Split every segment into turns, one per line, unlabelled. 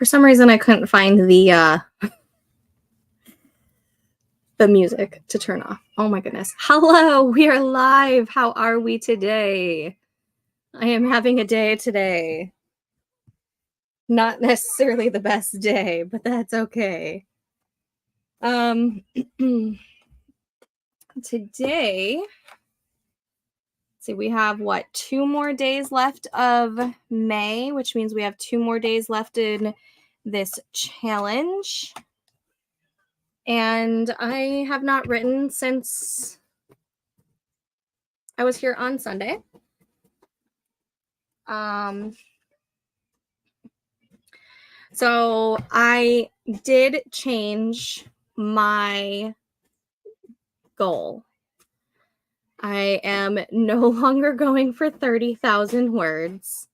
For some reason, I couldn't find the music to turn off. Oh my goodness. Hello, we are live. How are we today? I am having a day today. Not necessarily the best day, but that's okay. Today, let's see, we have 2 more days left of May, which means we have 2 more days left in this challenge. And I have not written since I was here on Sunday. So I did change my goal. I am no longer going for 30,000 words.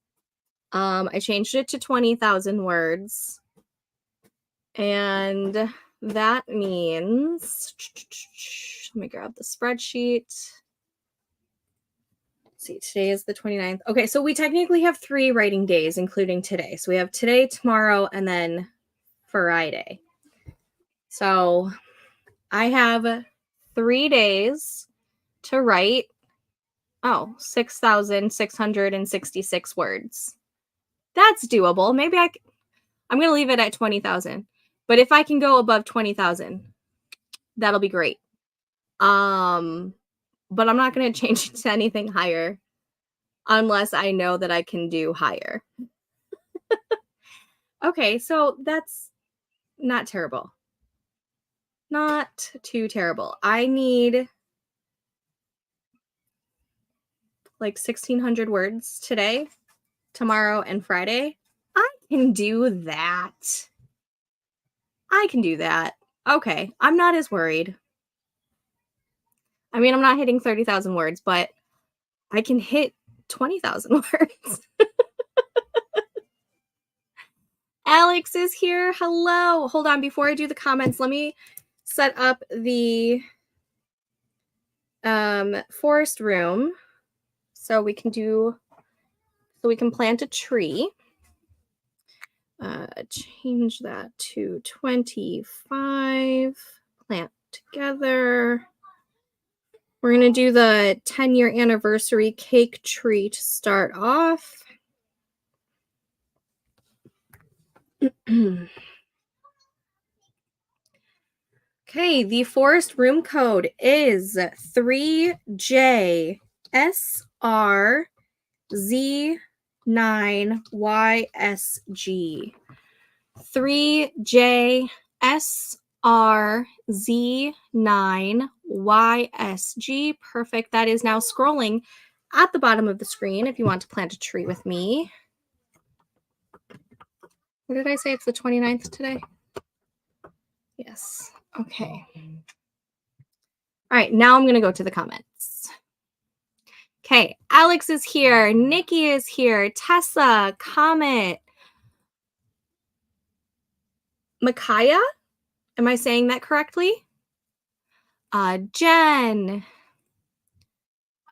I changed it to 20,000 words. And that means, let me grab the spreadsheet. Let's see, today is the 29th. Okay, so we technically have 3 writing days, including today. So we have today, tomorrow, and then Friday. So I have 3 days to write, 6,666 words. That's doable. Maybe I'm going to leave it at 20,000. But if I can go above 20,000, that'll be great. But I'm not going to change it to anything higher unless I know that I can do higher. Okay, so that's not terrible. Not too terrible. I need like 1,600 words today, tomorrow, and Friday. I can do that. Okay, I'm not as worried. I mean, I'm not hitting 30,000 words, but I can hit 20,000 words. Alex is here. Hello. Hold on. Before I do the comments, let me set up the forest room so we can plant a tree. Change that to 25. Plant together. We're going to do the 10-year anniversary cake tree to start off. Okay, the forest room code is 3JSRZ9YSG. 3JSRZ9YSG. Perfect. That is now scrolling at the bottom of the screen if you want to plant a tree with me. What did I say? It's the 29th today? Yes. Okay. All right, now I'm going to go to the comments. Okay, Alex is here. Nikki is here. Tessa, comment. Micaiah? Am I saying that correctly? Jen.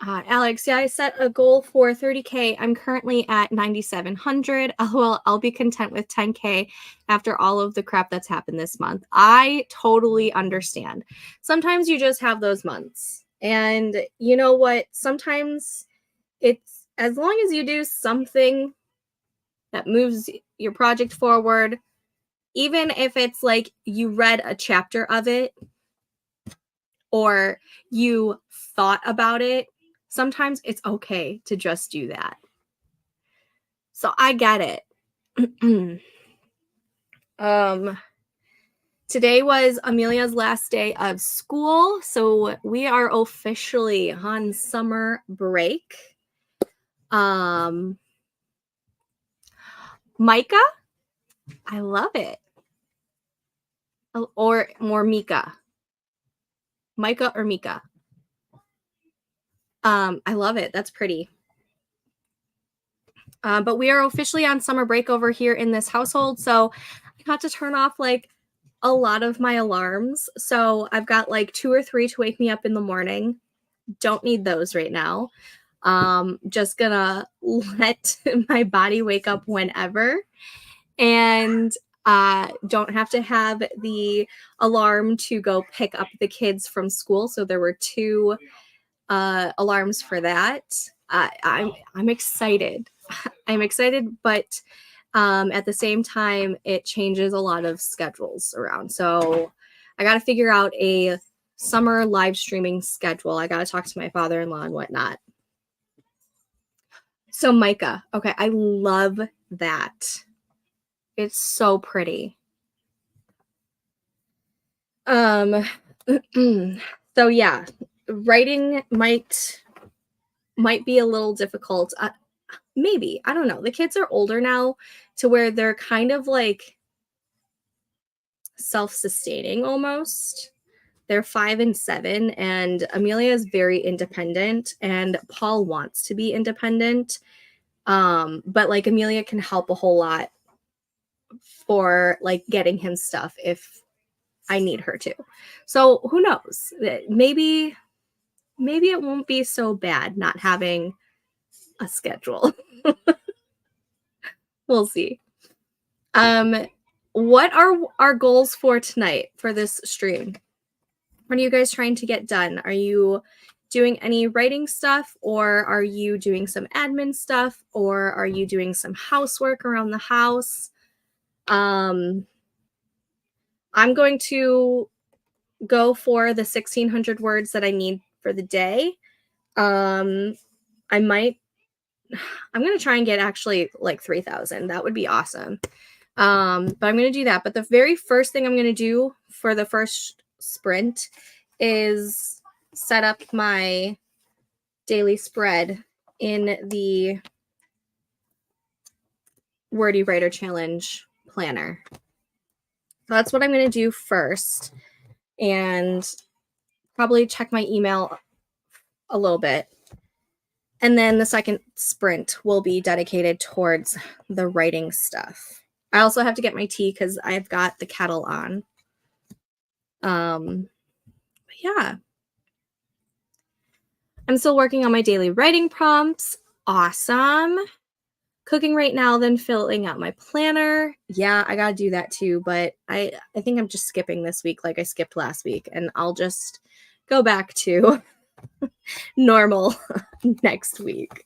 Alex, yeah, I set a goal for 30K. I'm currently at 9,700. Well, I'll be content with 10K after all of the crap that's happened this month. I totally understand. Sometimes you just have those months. And you know what? Sometimes it's as long as you do something that moves your project forward, even if it's like you read a chapter of it or you thought about it, sometimes it's okay to just do that. So I get it. Today was Amelia's last day of school, so we are officially on summer break. Micah, I love it. Or more Mika. Micah or Mika. I love it. That's pretty. But we are officially on summer break over here in this household. So I got to turn off like a lot of my alarms. So I've got like 2 or 3 to wake me up in the morning. Don't need those right now. Just gonna let my body wake up whenever. and don't have to have the alarm to go pick up the kids from school. So there were two alarms for that. I'm excited. I'm excited, but at the same time, it changes a lot of schedules around. So I got to figure out a summer live streaming schedule. I got to talk to my father-in-law and whatnot. So Micah, okay, I love that. It's so pretty. So yeah, writing might be a little difficult. Maybe, I don't know. The kids are older now to where they're kind of like self-sustaining almost. They're 5 and 7, and Amelia is very independent, and Paul wants to be independent. But like Amelia can help a whole lot for like getting him stuff if I need her to. So who knows? Maybe it won't be so bad not having a schedule. We'll see. What are our goals for tonight for this stream? What are you guys trying to get done? Are you doing any writing stuff, or are you doing some admin stuff, or are you doing some housework around the house? I'm going to go for the 1,600 words that I need for the day. I'm going to try and get actually like 3,000. That would be awesome. But I'm going to do that. But the very first thing I'm going to do for the first sprint is set up my daily spread in the Wordy Writer Challenge planner. So that's what I'm going to do first, and probably check my email a little bit. And then the second sprint will be dedicated towards the writing stuff. I also have to get my tea because I've got the kettle on. Yeah. I'm still working on my daily writing prompts. Awesome. Cooking right now, then filling out my planner. Yeah, I gotta do that too, but I think I'm just skipping this week like I skipped last week, and I'll just go back to normal next week.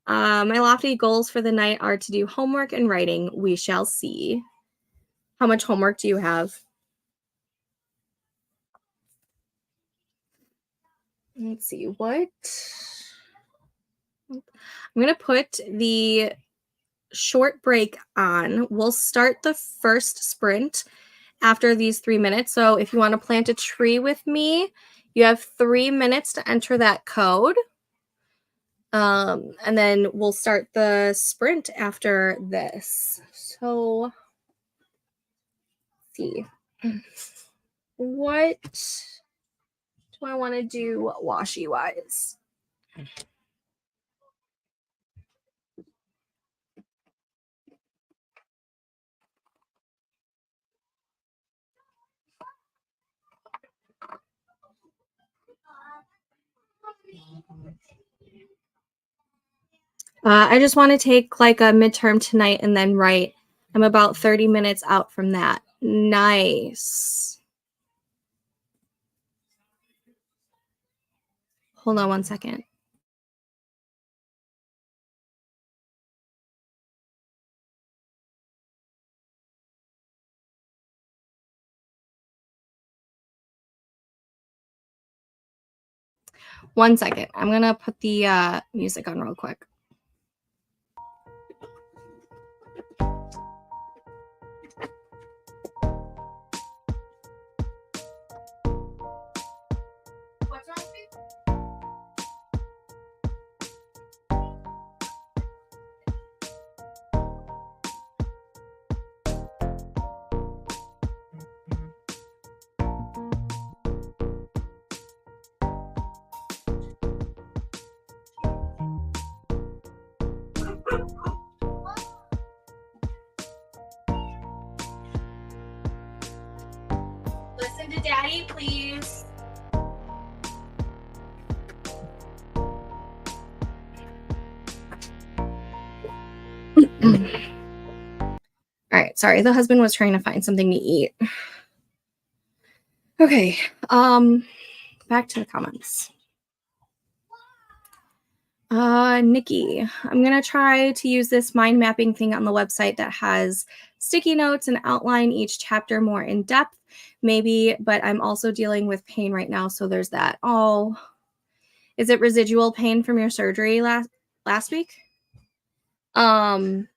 My lofty goals for the night are to do homework and writing. We shall see. How much homework do you have? Let's see, what? I'm going to put the short break on. We'll start the first sprint after these 3 minutes. So if you want to plant a tree with me, you have 3 minutes to enter that code. And then we'll start the sprint after this. So let's see. What do I want to do washi wise? I just want to take like a midterm tonight and then write. I'm about 30 minutes out from that. Nice. Hold on 1 second. One second. I'm going to put the music on real quick. What's wrong with you? Listen to Daddy, please. All right, sorry. The husband was trying to find something to eat. Okay, back to the comments. Nikki, I'm gonna try to use this mind mapping thing on the website that has sticky notes and outline each chapter more in depth, maybe, but I'm also dealing with pain right now, so there's that. Oh, is it residual pain from your surgery last week? Um,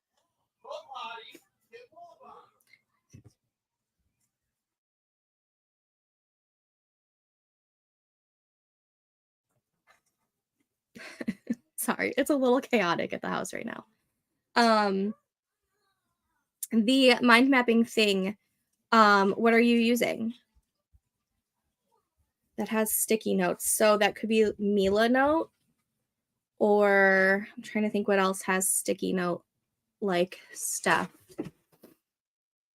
sorry, it's a little chaotic at the house right now. The mind mapping thing, what are you using? That has sticky notes. So that could be Mila note, or I'm trying to think what else has sticky note like stuff.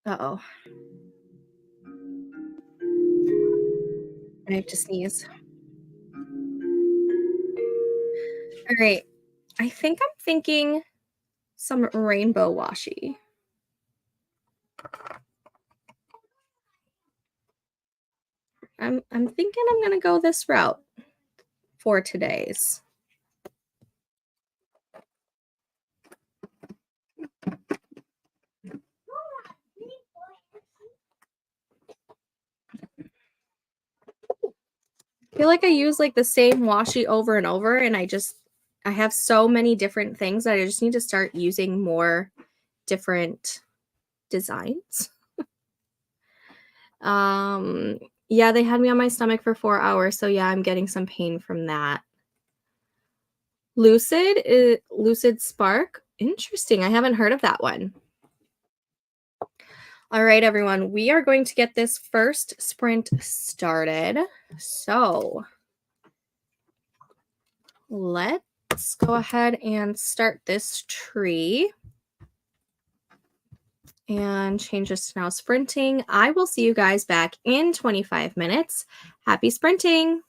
Uh-oh. I have to sneeze. All right. I think I'm thinking some rainbow washi. I'm thinking I'm gonna go this route for today's. I feel like I use like the same washi over and over, and I have so many different things that I just need to start using more different designs. Yeah, they had me on my stomach for 4 hours, so yeah, I'm getting some pain from that. Lucid Spark. Interesting. I haven't heard of that one. All right, everyone, we are going to get this first sprint started. So let's go ahead and start this tree and change this to now sprinting. I will see you guys back in 25 minutes. Happy sprinting.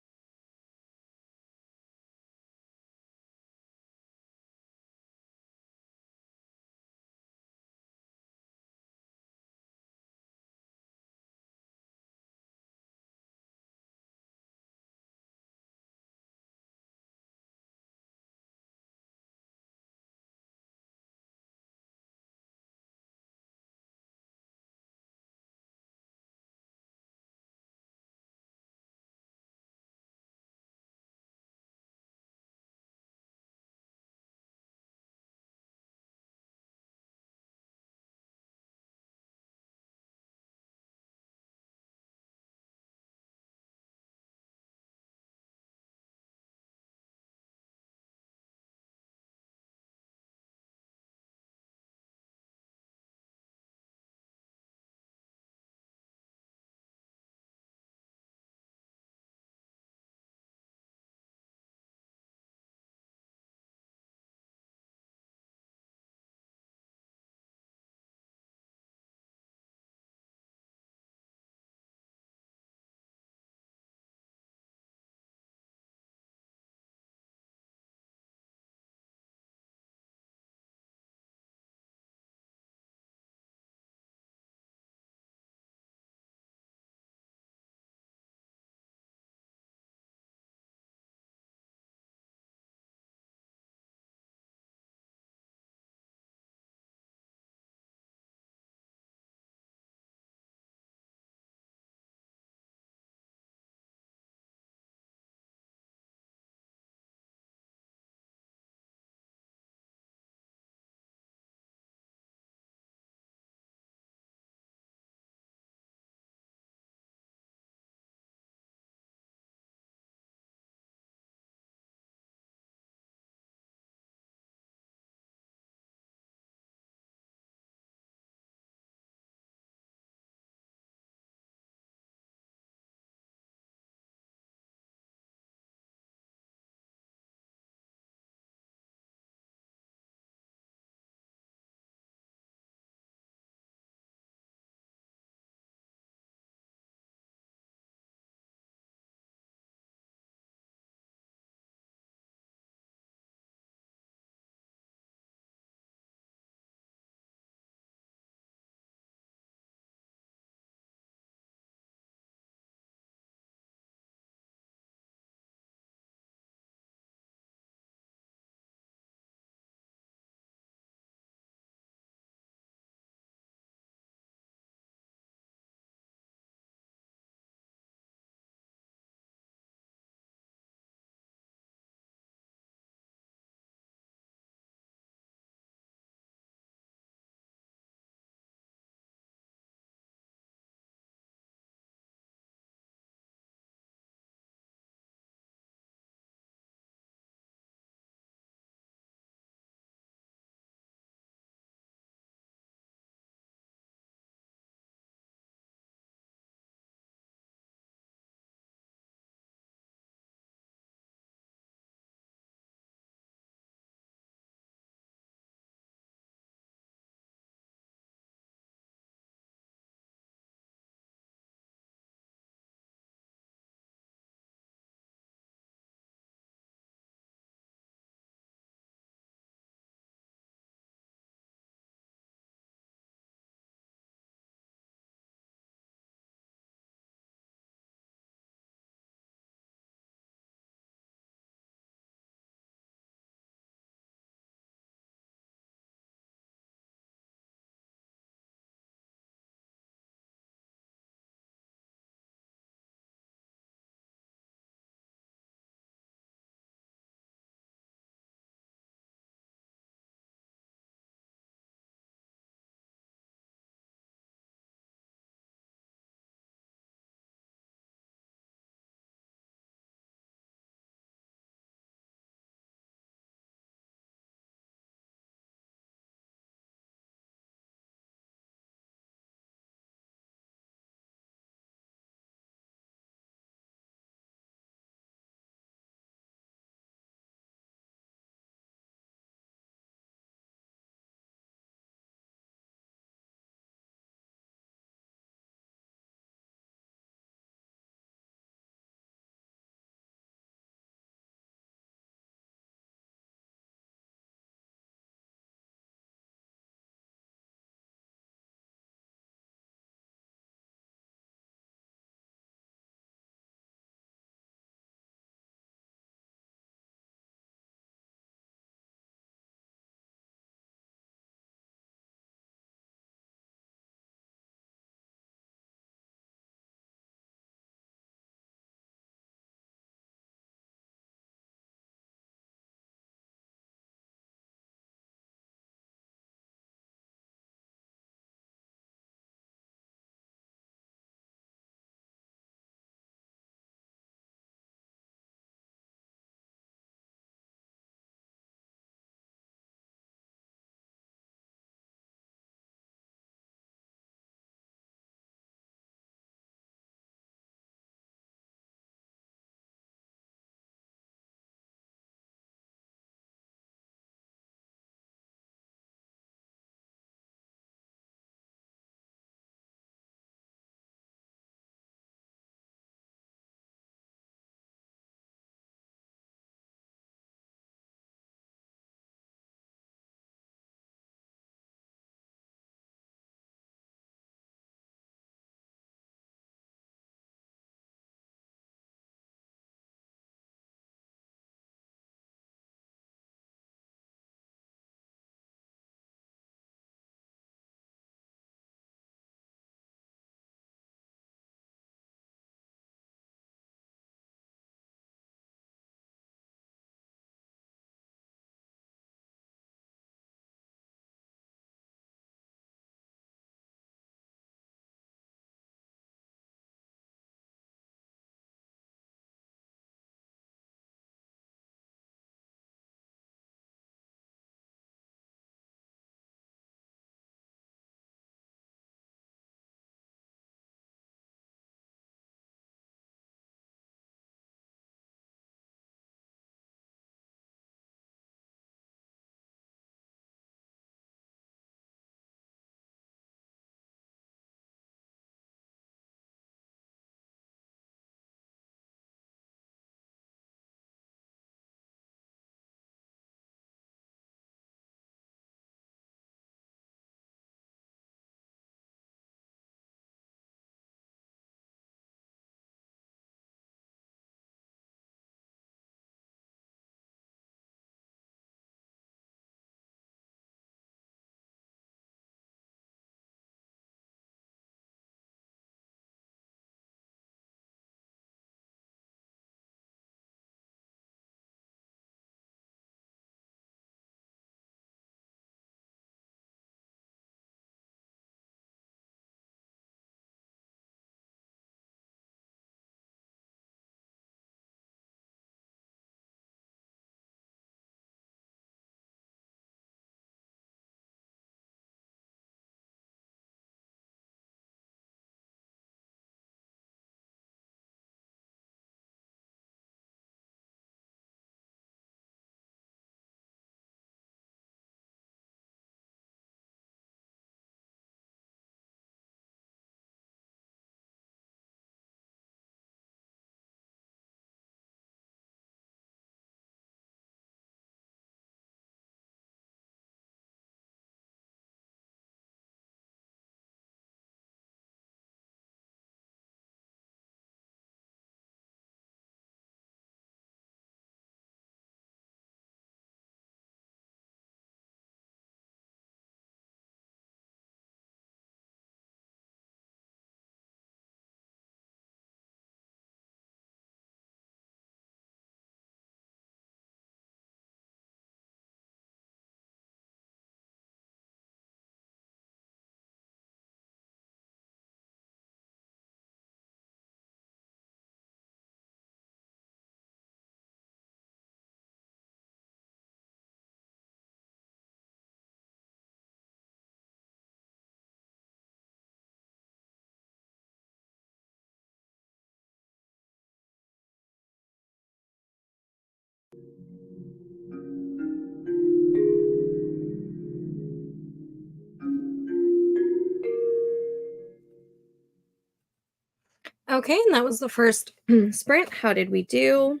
Okay, and that was the first sprint. How did we do?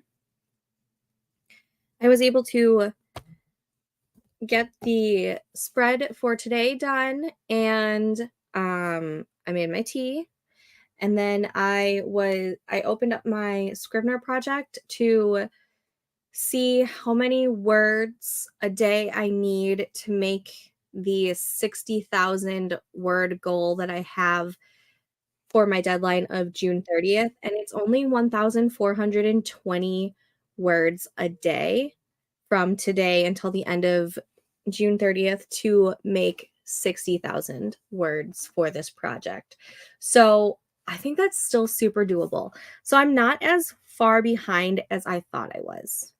I was able to get the spread for today done, and I made my tea, and then I opened up my Scrivener project to see how many words a day I need to make the 60,000 word goal that I have for my deadline of June 30th, and it's only 1,420 words a day from today until the end of June 30th to make 60,000 words for this project. So I think that's still super doable. So I'm not as far behind as I thought I was.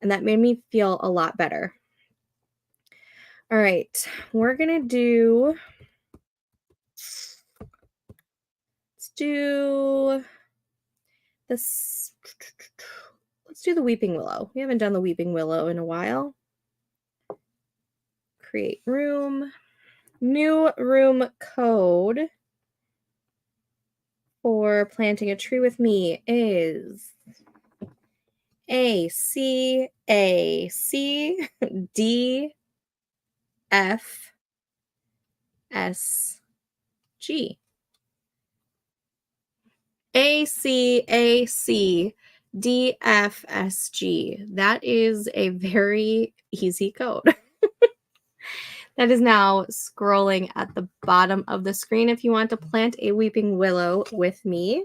And that made me feel a lot better. All right, we're going to do, let's do this. Let's do the Weeping Willow. We haven't done the Weeping Willow in a while. Create room. New room code for planting a tree with me is ACACDFSG. ACACDFSG. That is a very easy code. That is now scrolling at the bottom of the screen if you want to plant a weeping willow with me.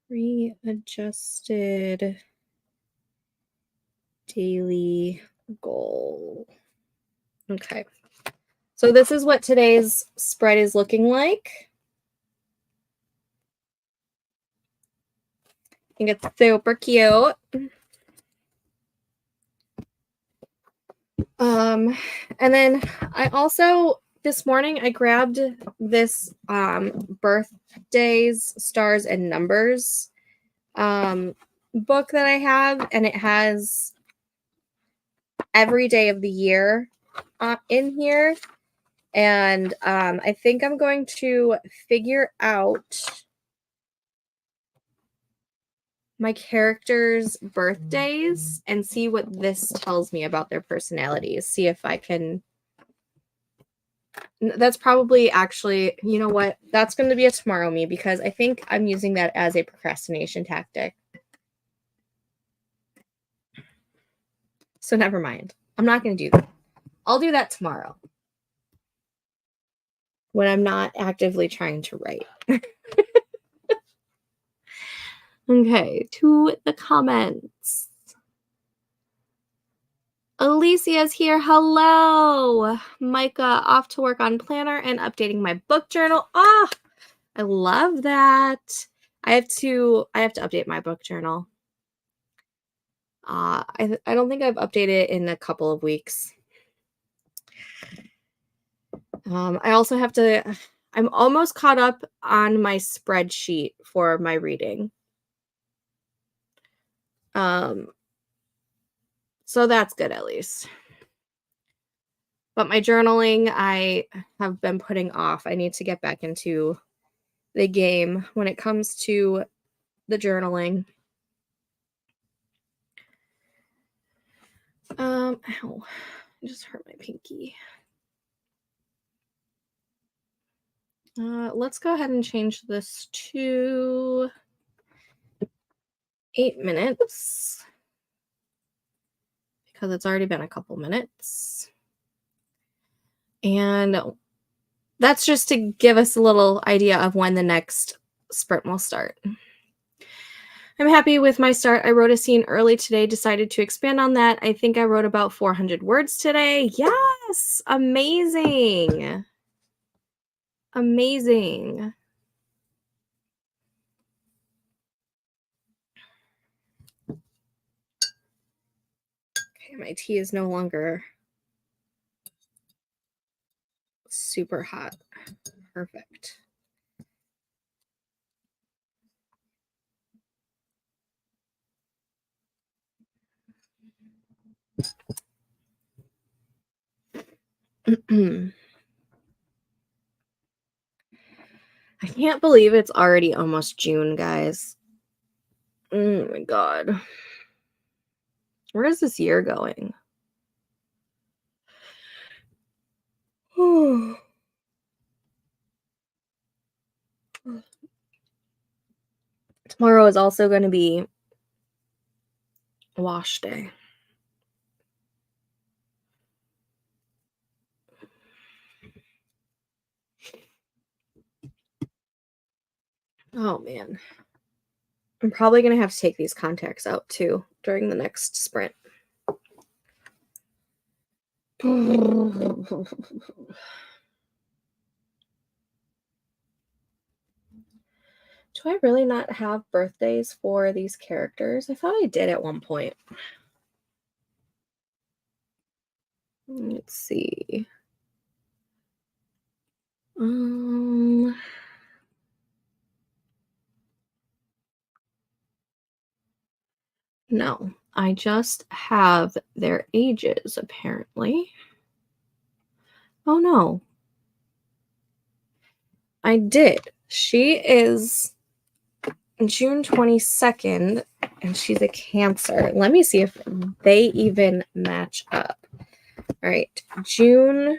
Readjusted daily goal. Okay. So this is what today's spread is looking like. I think it's super cute. And then I also this morning I grabbed this birthdays, stars, and numbers book that I have, and it has every day of the year in here. And I think I'm going to figure out my characters' birthdays and see what this tells me about their personalities. See if I can. That's probably actually, you know what? That's going to be a tomorrow me because I think I'm using that as a procrastination tactic. So never mind. I'm not going to do that. I'll do that tomorrow when I'm not actively trying to write. Okay, to the comments. Alicia's here. Hello. Micah, off to work on planner and updating my book journal. Ah, I love that. I have to update my book journal. I don't think I've updated it in a couple of weeks. I also have to. I'm almost caught up on my spreadsheet for my reading. So that's good at least. But my journaling, I have been putting off. I need to get back into the game when it comes to the journaling. Ow. I just hurt my pinky. Let's go ahead and change this to 8 minutes because it's already been a couple minutes. And that's just to give us a little idea of when the next sprint will start. I'm happy with my start. I wrote a scene early today, decided to expand on that. I think I wrote about 400 words today. Yes! Amazing! Amazing. Okay, my tea is no longer super hot. Perfect. I can't believe it's already almost June, guys. Oh my god. Where is this year going? Tomorrow is also going to be wash day. Oh man. I'm probably going to have to take these contacts out too during the next sprint. Do I really not have birthdays for these characters? I thought I did at one point. Let's see. Um, no, I just have their ages apparently. Oh no, I did. She is June 22nd and she's a Cancer. Let me see if they even match up. All right, June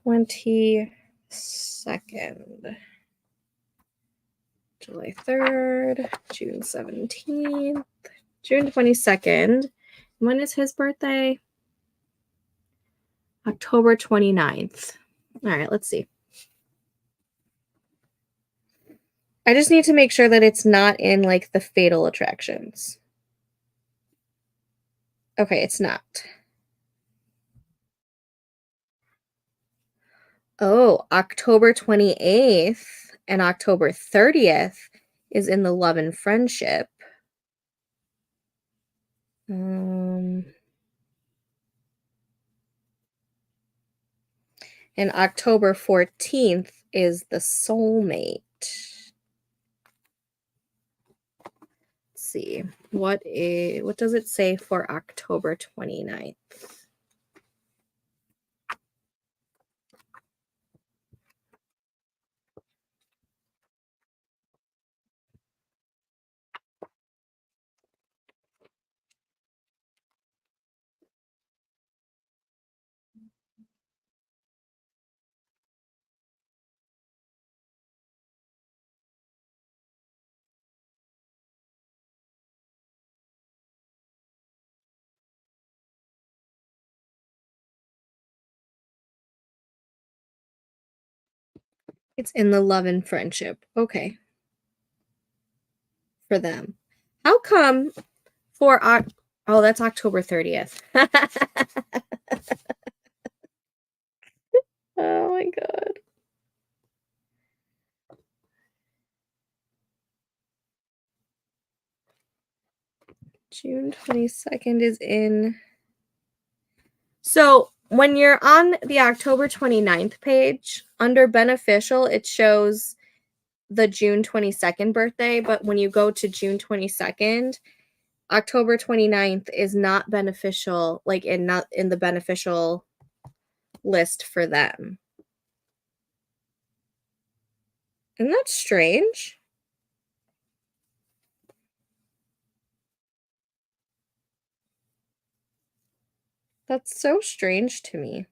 22nd, July 3rd, June 17th, June 22nd. When is his birthday? October 29th. All right, let's see. I just need to make sure that it's not in like the fatal attractions. Okay, it's not. Oh, October 28th and October 30th is in the love and friendship. And October 14th is the soulmate. Let's see. What does it say for October 29th? It's in the love and friendship. Okay. For them. How come for oh, that's October 30th. Oh my god. June 22nd is in. So when you're on the October 29th page, under beneficial, it shows the June 22nd birthday, but when you go to June 22nd, October 29th is not beneficial, like not in the beneficial list for them. Isn't that strange? That's so strange to me.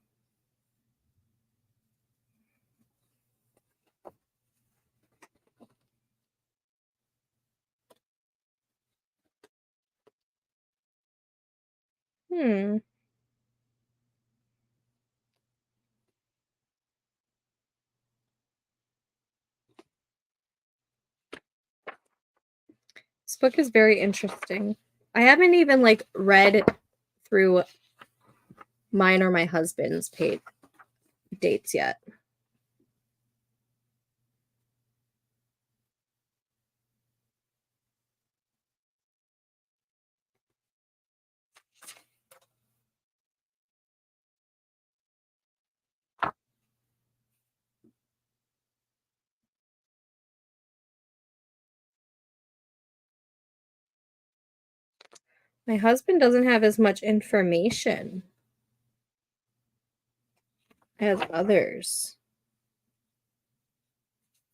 Hmm. This book is very interesting. I haven't even like read through mine or my husband's paid dates yet. My husband doesn't have as much information. as others.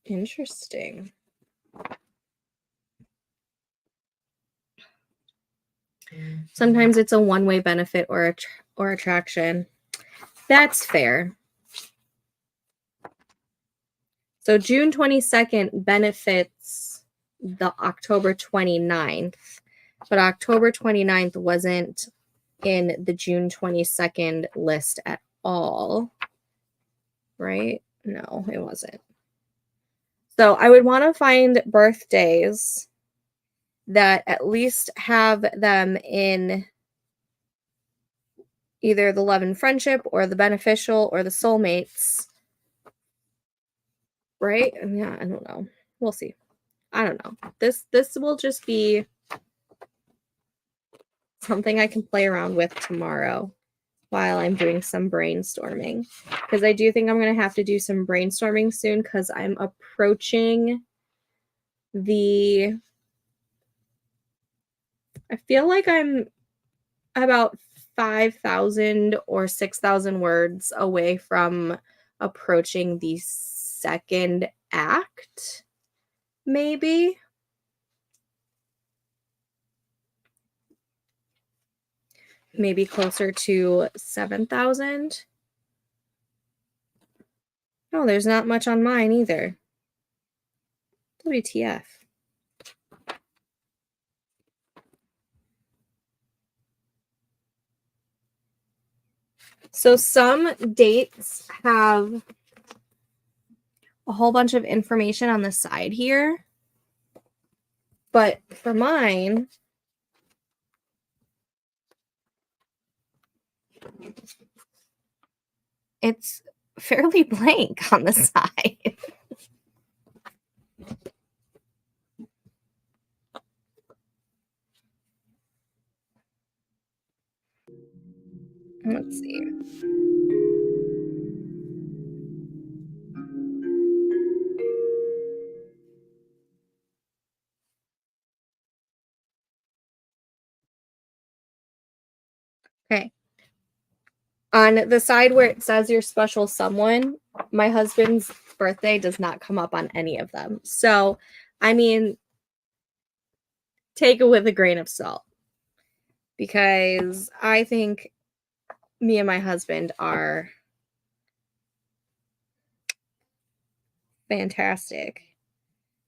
Interesting. Sometimes it's a one-way benefit or attraction. That's fair. So June 22nd benefits the October 29th, but October 29th wasn't in the June 22nd list at all, right? No, it wasn't. So I would want to find birthdays that at least have them in either the love and friendship or the beneficial or the soulmates, right? Yeah, I don't know. We'll see. I don't know. This will just be something I can play around with tomorrow while I'm doing some brainstorming. Because I do think I'm going to have to do some brainstorming soon because I'm approaching the. I feel like I'm about 5,000 or 6,000 words away from approaching the second act, maybe. Maybe closer to 7,000. Oh, there's not much on mine either. WTF. So some dates have a whole bunch of information on the side here. But for mine, it's fairly blank on the side. Let's see. Okay. On the side where it says your special someone, my husband's birthday does not come up on any of them. So, I mean, take it with a grain of salt because I think me and my husband are fantastic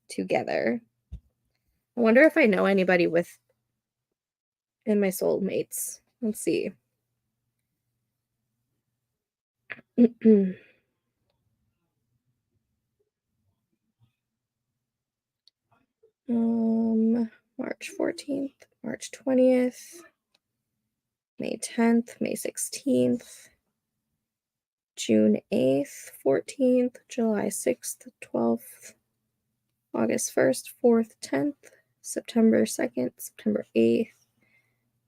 together. I wonder if I know anybody with in my soulmates. Let's see. March 14th, March 20th, May 10th, May 16th, June 8th, 14th, July 6th, 12th, August 1st, 4th, 10th, September 2nd, September 8th,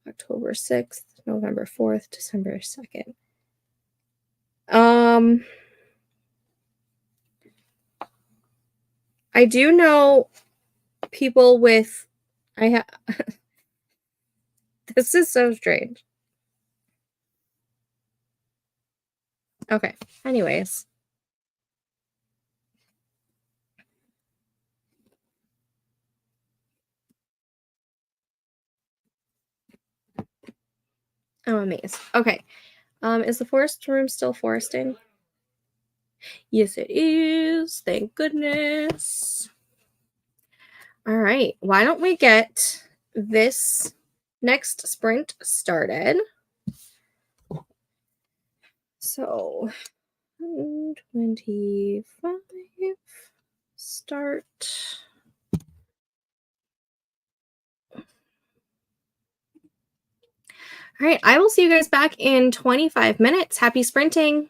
October 6th, November 4th, December 2nd. I do know people with this is so strange. Okay. Anyways. I'm amazed. Okay. Is the forest room still foresting? Yes, it is. Thank goodness. All right. Why don't we get this next sprint started? So 25 start. All right. I will see you guys back in 25 minutes. Happy sprinting.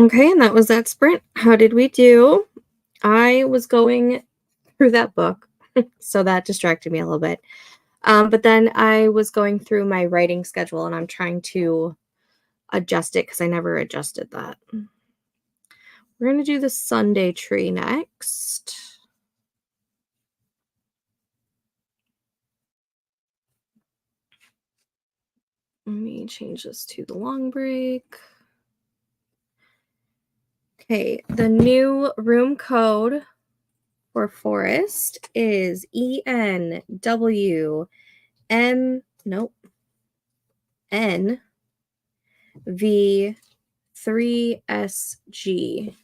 Okay, and that was that sprint. How did we do? I was going through that book, so that distracted me a little bit. But then I was going through my writing schedule and I'm trying to adjust it because I never adjusted that. We're going to do the Sunday tree next. Let me change this to the long break. Okay, the new room code for forest is ENWNV3SG.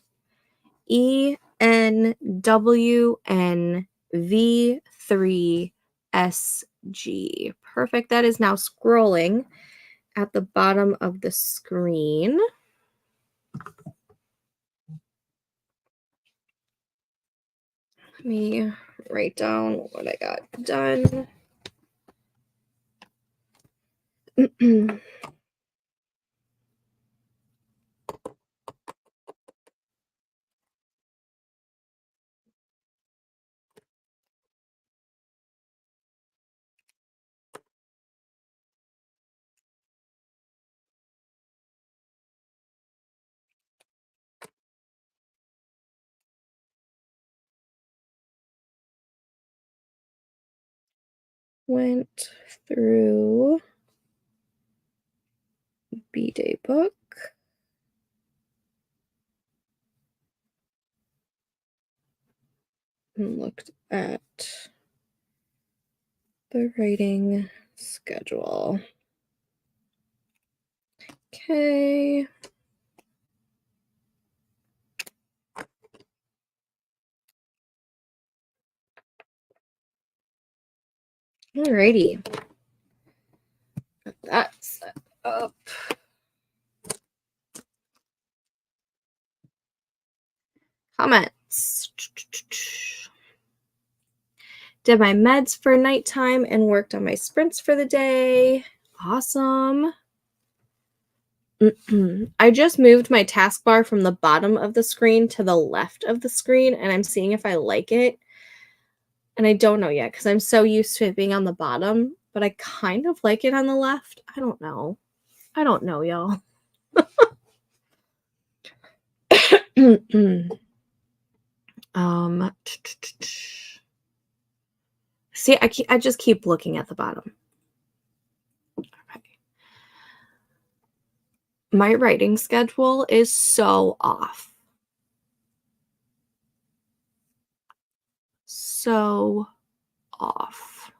ENWNV3SG. Perfect. That is now scrolling at the bottom of the screen. Let me write down what I got done. Went through B-Day book. And looked at the writing schedule. Okay. Alrighty. That's up. Comments. Did my meds for nighttime and worked on my sprints for the day. Awesome. I just moved my taskbar from the bottom of the screen to the left of the screen, and I'm seeing if I like it. And I don't know yet because I'm so used to it being on the bottom, but I kind of like it on the left. I don't know. I don't know, y'all. um See, I just keep looking at the bottom. Okay. My writing schedule is so off. So off.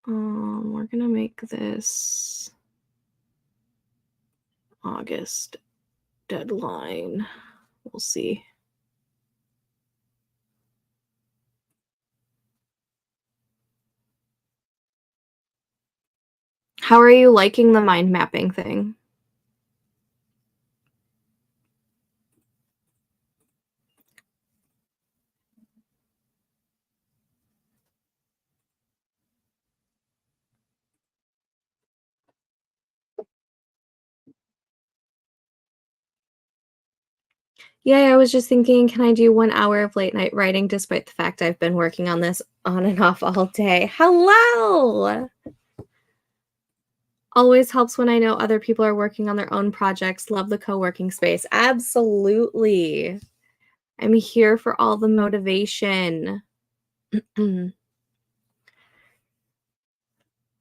We're gonna make this August deadline. We'll see. How are you liking the mind mapping thing? Yeah, I was just thinking, can I do 1 hour of late night writing despite the fact I've been working on this on and off all day? Hello! Always helps when I know other people are working on their own projects. Love the co-working space. Absolutely. I'm here for all the motivation.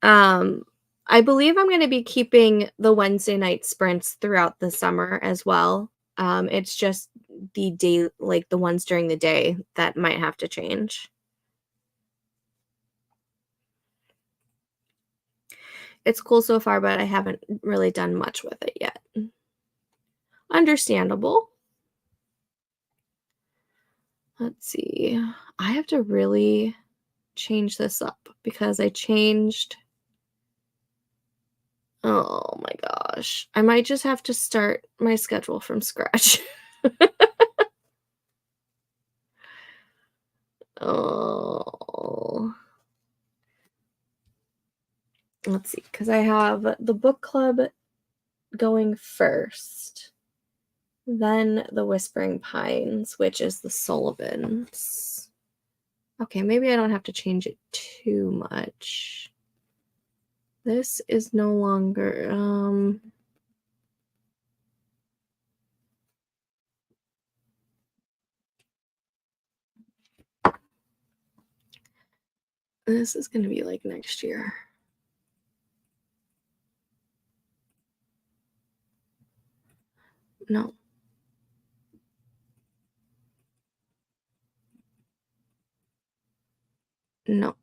I believe I'm going to be keeping the Wednesday night sprints throughout the summer as well. It's just the day, like the ones during the day, that might have to change. It's cool so far, but I haven't really done much with it yet. Understandable. Let's see. I have to really change this up because I changed. Oh my gosh. I might just have to start my schedule from scratch. Oh. let's see, because I have the book club going first, then the Whispering Pines, which is the Sullivans. Okay, maybe I don't have to change it too much. This is no longer, this is going to be like next year. No. No.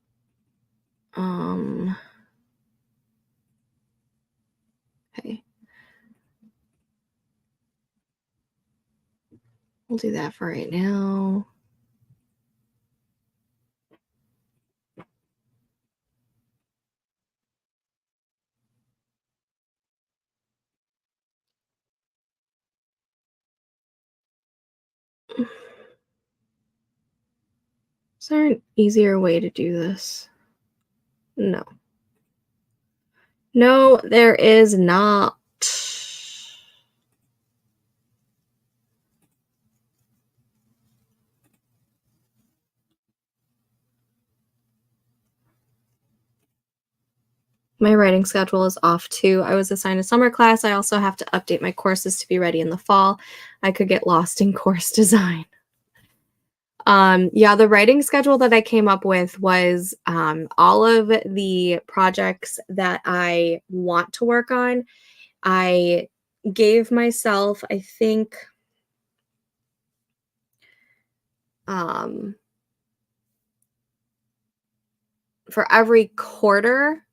Okay. We'll do that for right now. Is there an easier way to do this? No. No, there is not. My writing schedule is off too. I was assigned a summer class. I also have to update my courses to be ready in the fall. I could get lost in course design. Yeah, the writing schedule that I came up with was all of the projects that I want to work on. I gave myself, I think, for every quarter,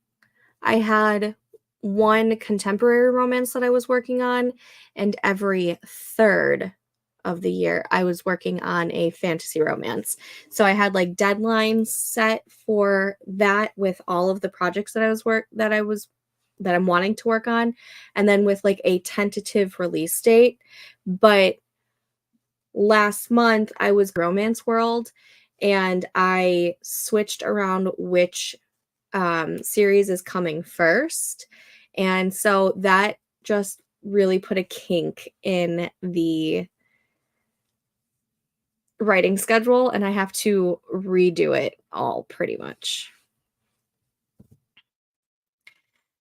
I had one contemporary romance that I was working on, and every third of the year, I was working on a fantasy romance. So I had like deadlines set for that with all of the projects that I'm wanting to work on, and then with like a tentative release date. But last month I was romance world, and I switched around which series is coming first. And so that just really put a kink in the writing schedule, and I have to redo it all pretty much.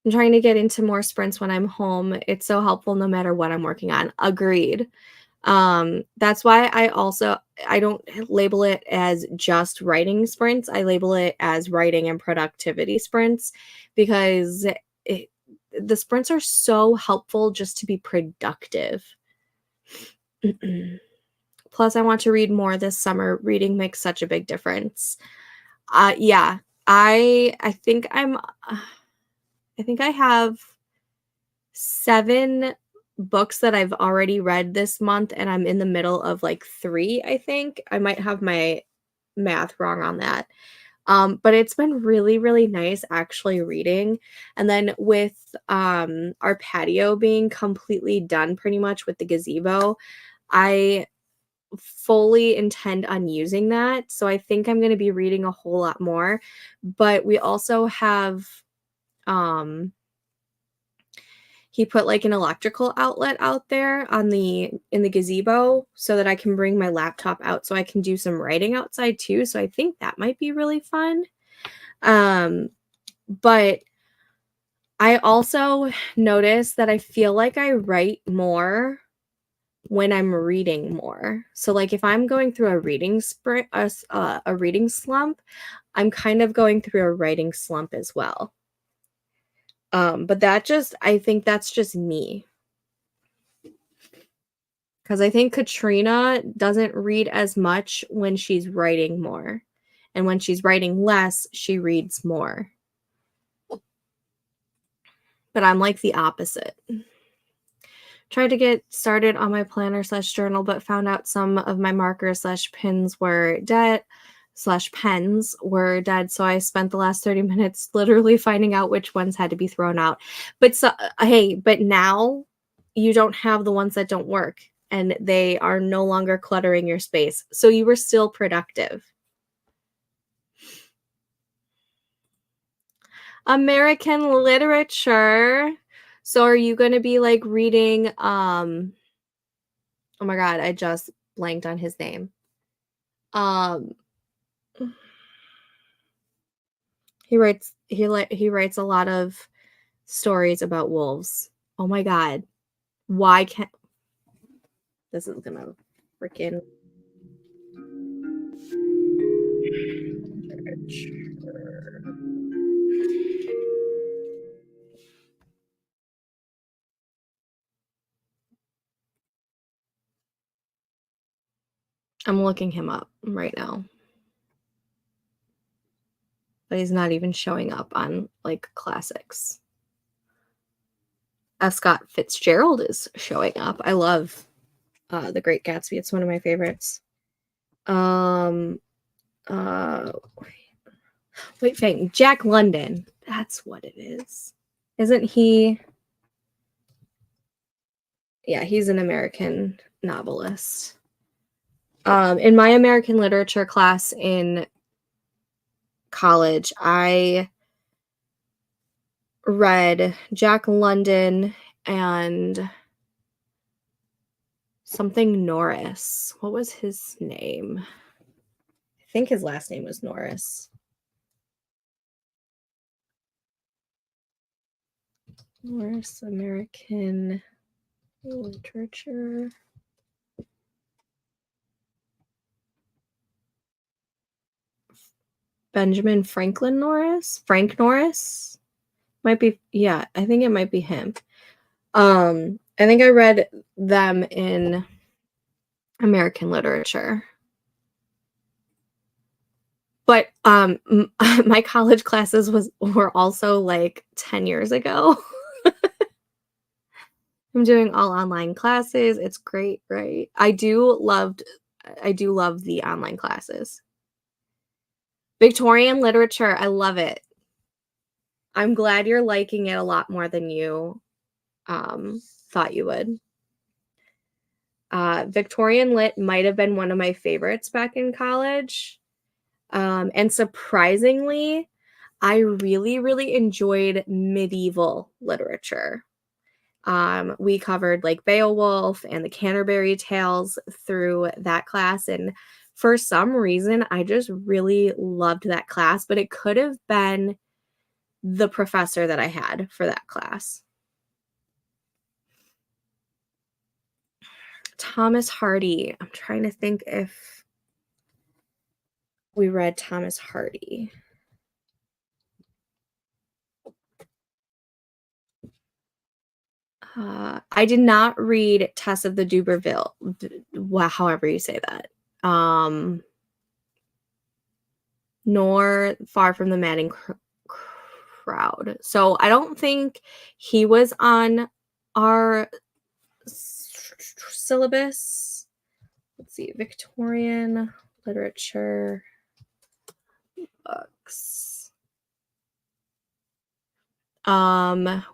I'm trying to get into more sprints when I'm home. It's so helpful no matter what I'm working on. Agreed. That's why I don't label it as just writing sprints. I label it as writing and productivity sprints, because the sprints are so helpful just to be productive. Plus, I want to read more this summer. Reading makes such a big difference. Yeah, I think I think I have 7 books that I've already read this month, and I'm in the middle of like 3, I think. I might have my math wrong on that. But it's been really, really nice actually reading. And then with our patio being completely done pretty much with the gazebo, I fully intend on using that. So I think I'm going to be reading a whole lot more. But we also have um he put like an electrical outlet out there in the gazebo so that I can bring my laptop out so I can do some writing outside too. So I think that might be really fun. But I also notice that I feel like I write more when I'm reading more. So like if I'm going through a a reading slump, I'm kind of going through a writing slump as well. But I think that's just me. Because I think Katrina doesn't read as much when she's writing more. And when she's writing less, she reads more. But I'm like the opposite. Tried to get started on my planner / journal, but found out some of my markers / pins were dead / pens were dead. So I spent the last 30 minutes literally finding out which ones had to be thrown out. But hey, but now you don't have the ones that don't work, and they are no longer cluttering your space. So you were still productive. American literature. So are you gonna be like reading oh my god, I just blanked on his name. Um he writes a lot of stories about wolves. Oh my god. Why can't this is gonna freaking I'm looking him up right now. But he's not even showing up on like classics. F. Scott Fitzgerald is showing up. I love The Great Gatsby. It's one of my favorites. Um uh wait, Jack London. That's what it is. Isn't he? Yeah, he's an American novelist. In my American literature class in college, I read Jack London and something Norris. What was his name? I think his last name was Norris. Norris, American literature. Benjamin Franklin Norris? Frank Norris? Might be, yeah, I think it might be him. I think I read them in American literature. But my college classes were also like 10 years ago. I'm doing all online classes. It's great, right? I do love the online classes. Victorian literature, I love it. I'm glad you're liking it a lot more than you thought you would. Victorian lit might have been one of my favorites back in college. And surprisingly, I really, really enjoyed medieval literature. We covered like Beowulf and the Canterbury Tales through that class. And for some reason, I just really loved that class, but it could have been the professor that I had for that class. Thomas Hardy. I'm trying to think if we read Thomas Hardy. I did not read Tess of the Duberville, however you say that. Nor Far from the Madding Crowd. So I don't think he was on our syllabus. Let's see, Victorian literature books.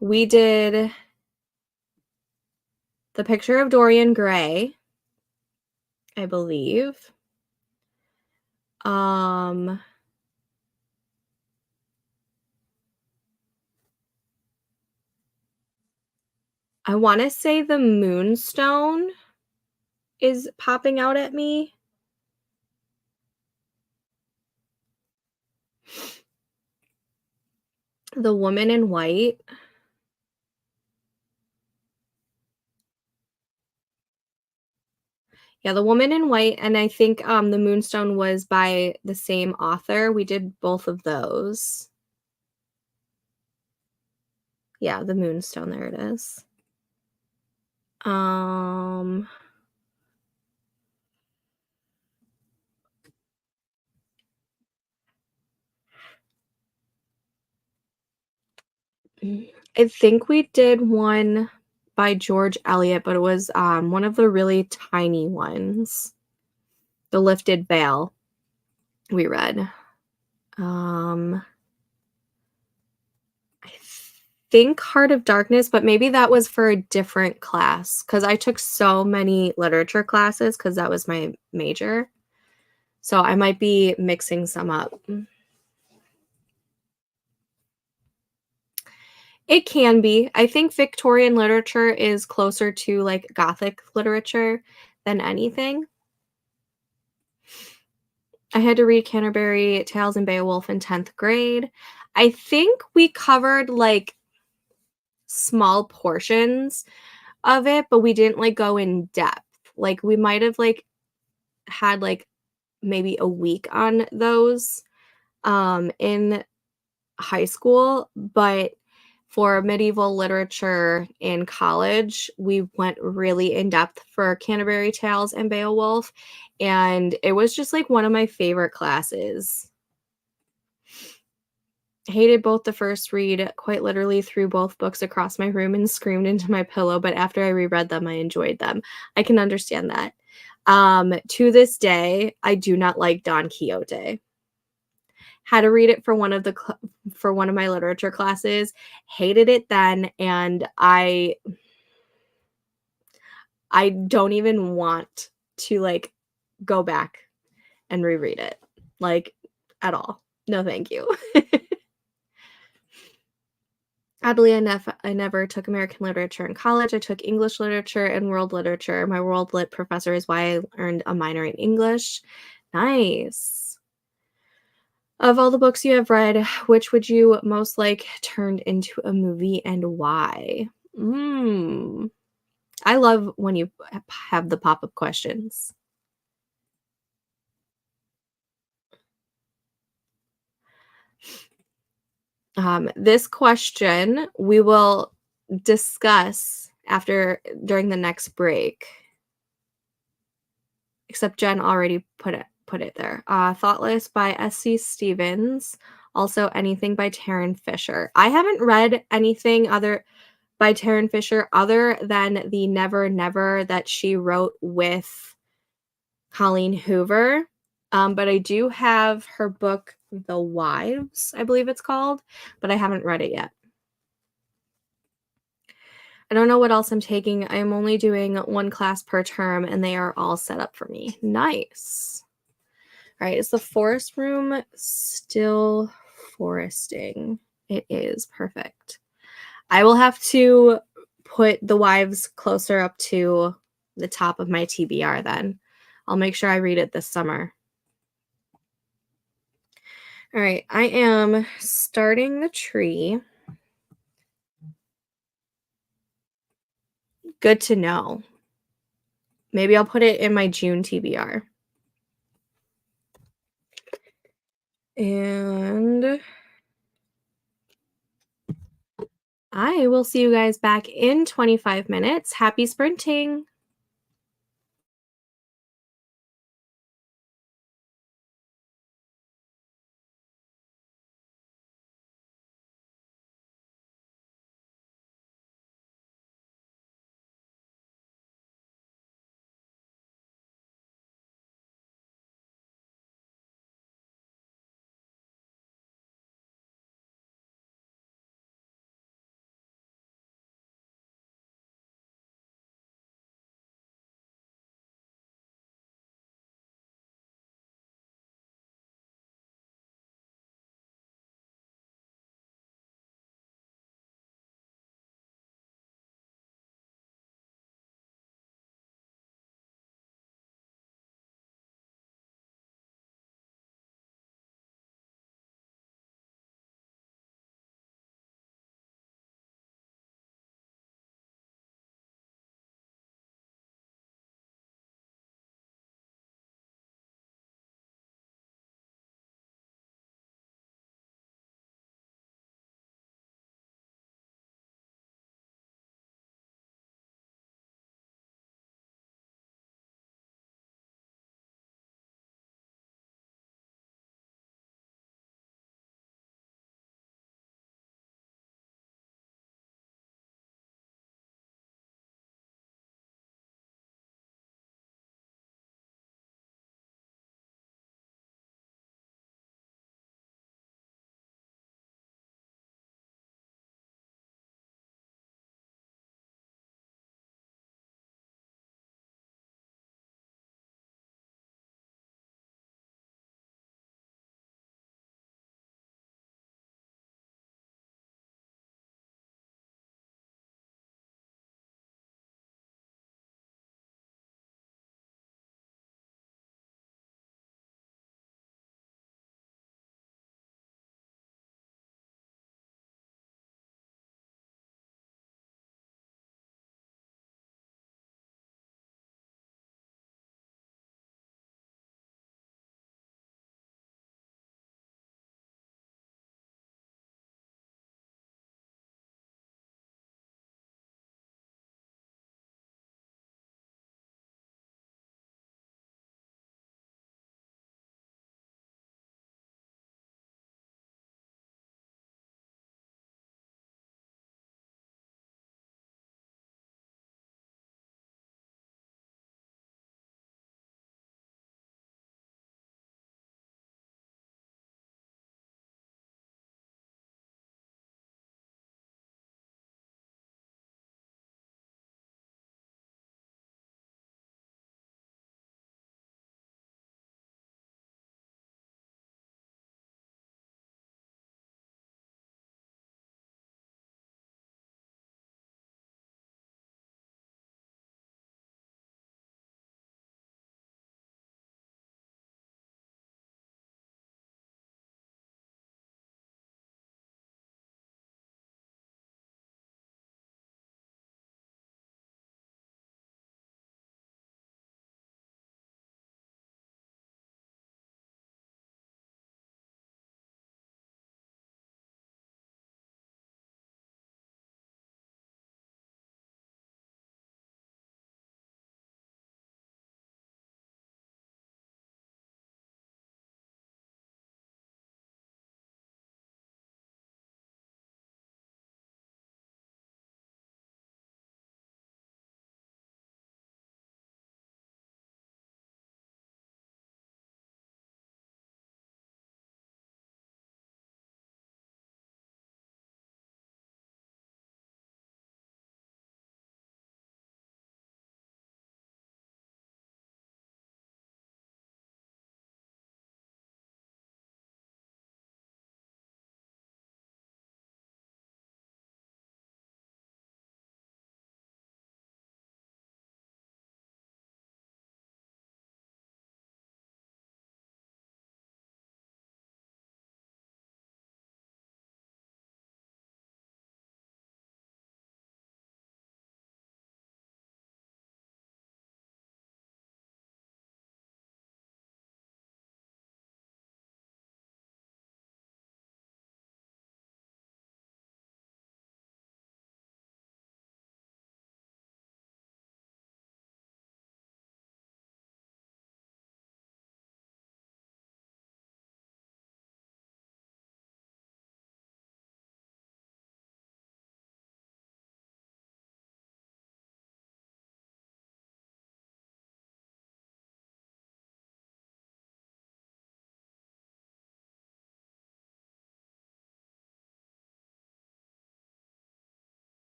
We did The Picture of Dorian Gray, I believe. I want to say The Moonstone is popping out at me. The Woman in White. Yeah, The Woman in White, and I think The Moonstone was by the same author. We did both of those. Yeah, The Moonstone, there it is. I think we did one by George Eliot, but it was one of the really tiny ones. The Lifted Veil we read. I think Heart of Darkness, but maybe that was for a different class because I took so many literature classes because that was my major. So I might be mixing some up. It can be. I think Victorian literature is closer to, like, Gothic literature than anything. I had to read Canterbury Tales and Beowulf in 10th grade. I think we covered, like, small portions of it, but we didn't, like, go in depth. Like, we might have, like, had, like, maybe a week on those, in high school, but for medieval literature in college, we went really in depth for Canterbury Tales and Beowulf, and it was just, like, one of my favorite classes. Hated both the first read, quite literally threw both books across my room and screamed into my pillow, but after I reread them, I enjoyed them. I can understand that. To this day, I do not like Don Quixote. Had to read it for for one of my literature classes, hated it then, and I don't even want to, like, go back and reread it, like, at all. No, thank you. Oddly enough, I never took American literature in college. I took English literature and world literature. My world lit professor is why I earned a minor in English. Nice. Of all the books you have read, which would you most like turned into a movie and why? Mm. I love when you have the pop-up questions. This question we will discuss after during the next break. Except Jen already put it there. Thoughtless by S.C. Stevens. Also, anything by Taryn Fisher. I haven't read anything other by Taryn Fisher other than the Never Never that she wrote with Colleen Hoover. But I do have her book, The Wives, I believe it's called, but I haven't read it yet. I don't know what else I'm taking. I'm only doing one class per term, and they are all set up for me. Nice. All right, is the forest room still foresting? It is. Perfect. I will have to put the wives closer up to the top of my TBR then. I'll make sure I read it this summer. All right, I am starting the tree. Good to know. Maybe I'll put it in my June TBR. And I will see you guys back in 25 minutes. Happy sprinting.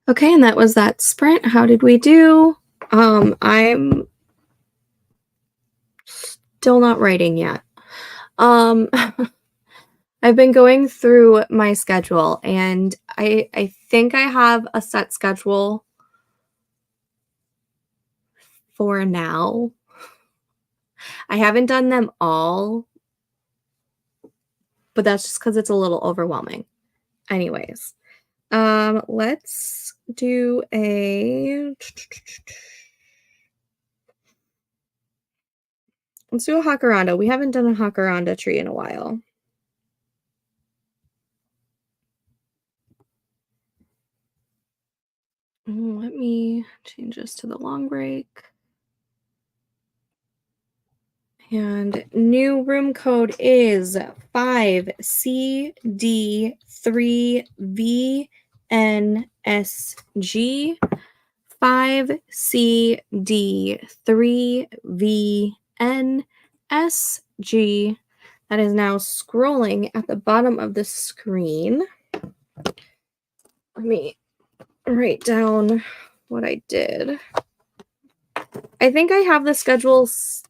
Okay, and that was that sprint. How did we do? I'm still not writing yet. Um, I've been going through my schedule and I think I have a set schedule for now. I haven't done them all, but that's just because it's a little overwhelming. Anyways, let's do a Hakaranda. We haven't done a Hakaranda tree in a while. Let me change this to the long break. And new room code is 5CD3VNSG. 5CD3VNSG. That is now scrolling at the bottom of the screen. Let me write down what I did. I think I have the schedules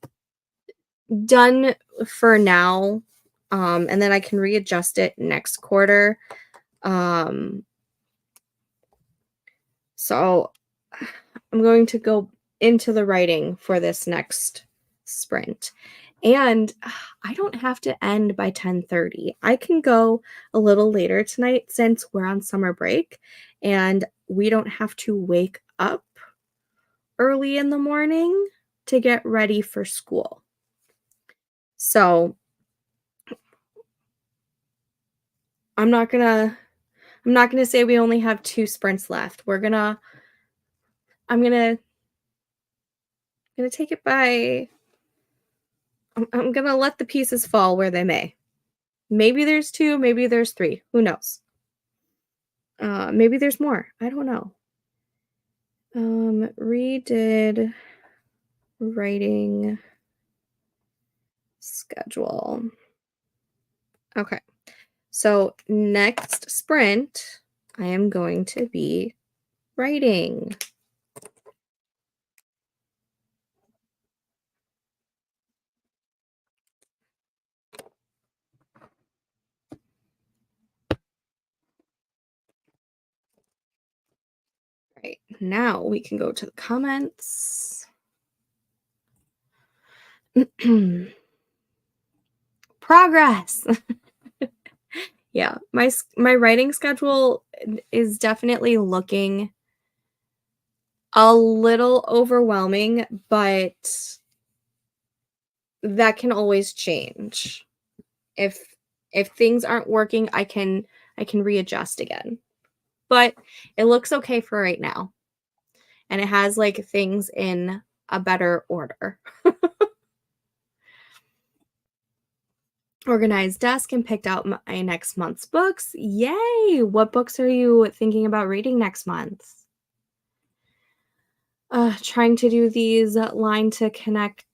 done for now, and then I can readjust it next quarter. So I'm going to go into the writing for this next sprint. And I don't have to end by 10:30. I can go a little later tonight since we're on summer break and we don't have to wake up early in the morning to get ready for school. So, I'm not going to say we only have 2 sprints left. I'm going to take it by I'm going to let the pieces fall where they may. Maybe there's 2, maybe there's 3. Who knows? Maybe there's more. I don't know. Redid writing schedule. Okay. So next sprint, I am going to be writing. Right. Now we can go to the comments. Progress. Yeah, my writing schedule is definitely looking a little overwhelming, but that can always change. If things aren't working, I can readjust again. But it looks okay for right now. And it has like things in a better order. Organized desk and picked out my next month's books. Yay! What books are you thinking about reading next month? Trying to do these lines to connect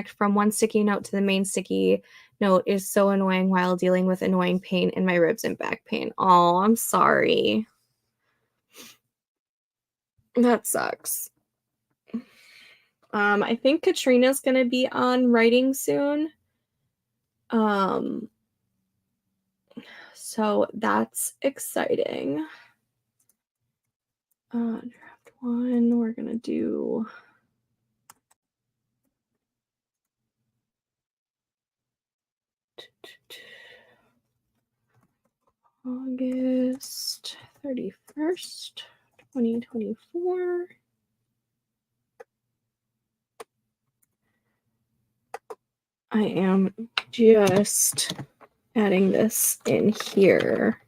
from one sticky note to the main sticky note is so annoying while dealing with annoying pain in my ribs and back pain. Oh, I'm sorry. That sucks. I think Katrina's gonna be on writing soon. Um, so that's exciting. Draft 1, we're gonna do August 31st, 2024. I am just adding this in here.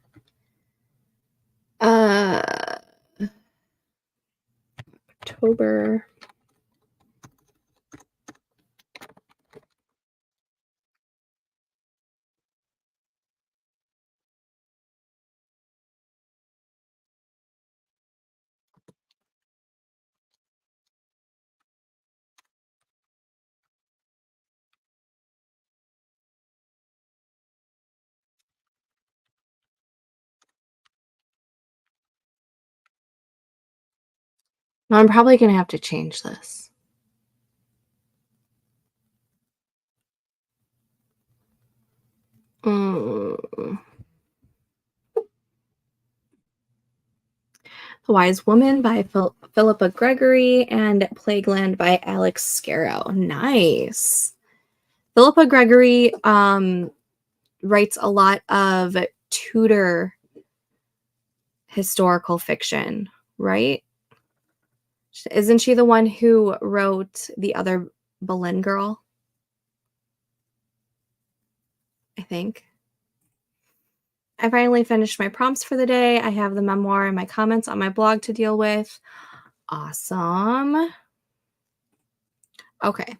October. I'm probably gonna have to change this. Mm. The Wise Woman by Philippa Gregory and Plagueland by Alex Scarrow. Nice. Philippa Gregory writes a lot of Tudor historical fiction, right? Isn't she the one who wrote the other Boleyn girl? I think. I finally finished my prompts for the day. I have the memoir and my comments on my blog to deal with. Awesome. Okay.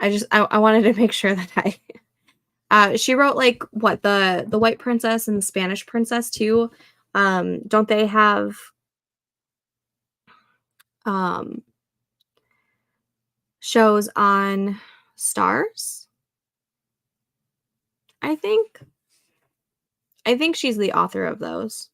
I wanted to make sure that she wrote like what the White Princess and the Spanish Princess too. Don't they have um shows on Stars? I think. I think she's the author of those.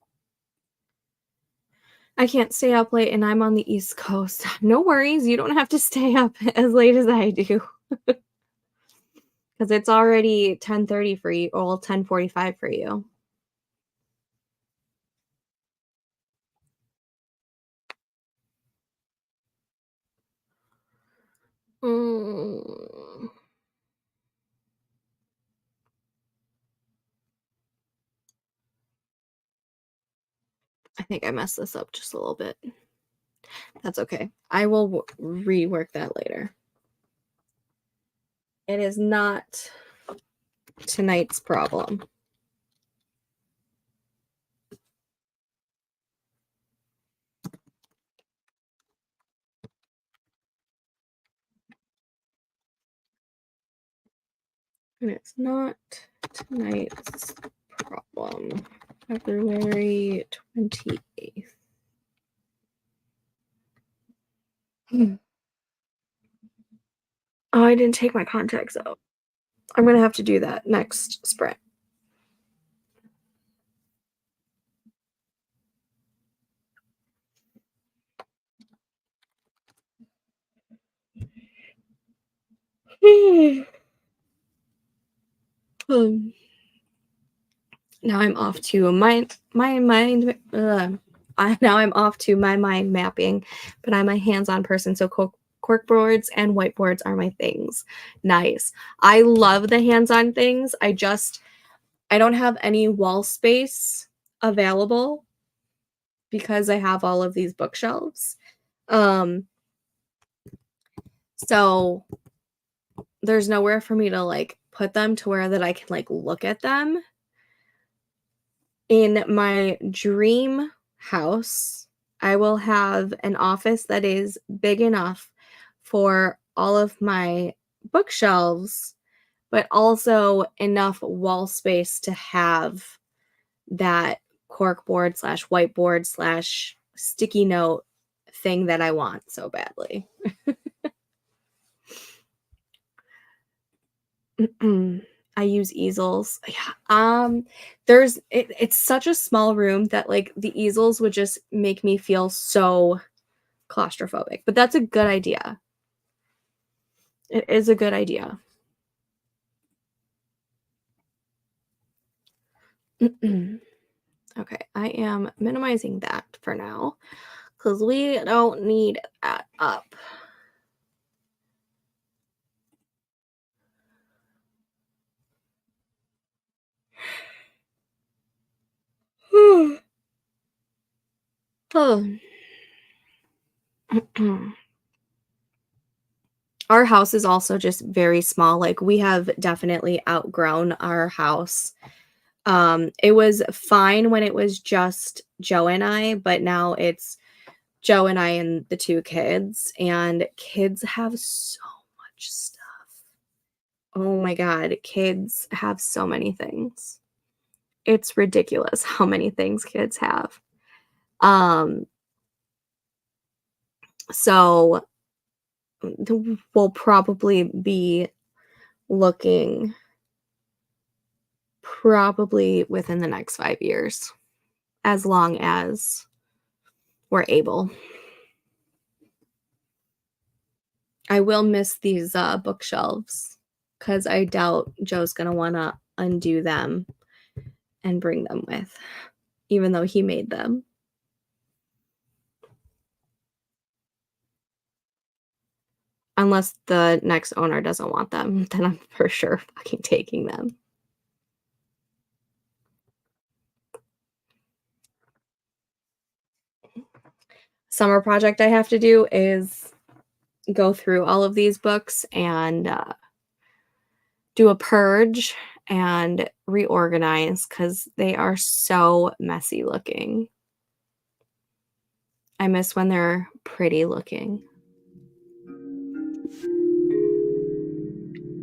I can't stay up late and I'm on the East Coast. No worries, you don't have to stay up as late as I do. Because it's already 10:30 for you, or well, 10:45 for you. Mm, I think I messed this up just a little bit. That's okay. I will rework that later. It is not tonight's problem. And it's not tonight's problem. February 28th. Oh, I didn't take my contacts out. I'm going to have to do that next sprint. Now I'm off to my mind. Now I'm off to my mind mapping, but I'm a hands-on person, so cork boards and whiteboards are my things. Nice. I love the hands-on things. I don't have any wall space available because I have all of these bookshelves. So there's nowhere for me to like put them to where that I can like look at them. In my dream house, I will have an office that is big enough for all of my bookshelves, but also enough wall space to have that corkboard slash whiteboard slash sticky note thing that I want so badly. I use easels. Yeah. It's such a small room that like the easels would just make me feel so claustrophobic. But that's a good idea. It is a good idea. Okay, I am minimizing that for now because we don't need that up. Oh. Our house is also just very small. Like we have definitely outgrown our house. It was fine when it was just Joe and I, but now it's Joe and I and the two kids, and kids have so much stuff. Oh my God, kids have so many things. It's ridiculous how many things kids have. Um, so we'll probably be looking probably within the next 5 years, as long as we're able. I will miss these, bookshelves because I doubt Joe's gonna wanna undo them and bring them with, even though he made them. Unless the next owner doesn't want them, then I'm for sure fucking taking them. Summer project I have to do is go through all of these books and, do a purge and reorganize because they are so messy looking. I miss when they're pretty looking.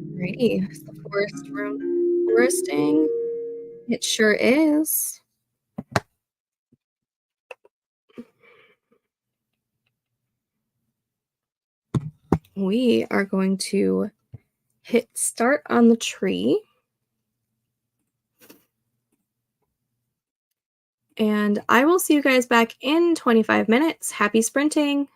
Alrighty, is the forest room foresting? It sure is. We are going to hit start on the tree, and I will see you guys back in 25 minutes. Happy sprinting.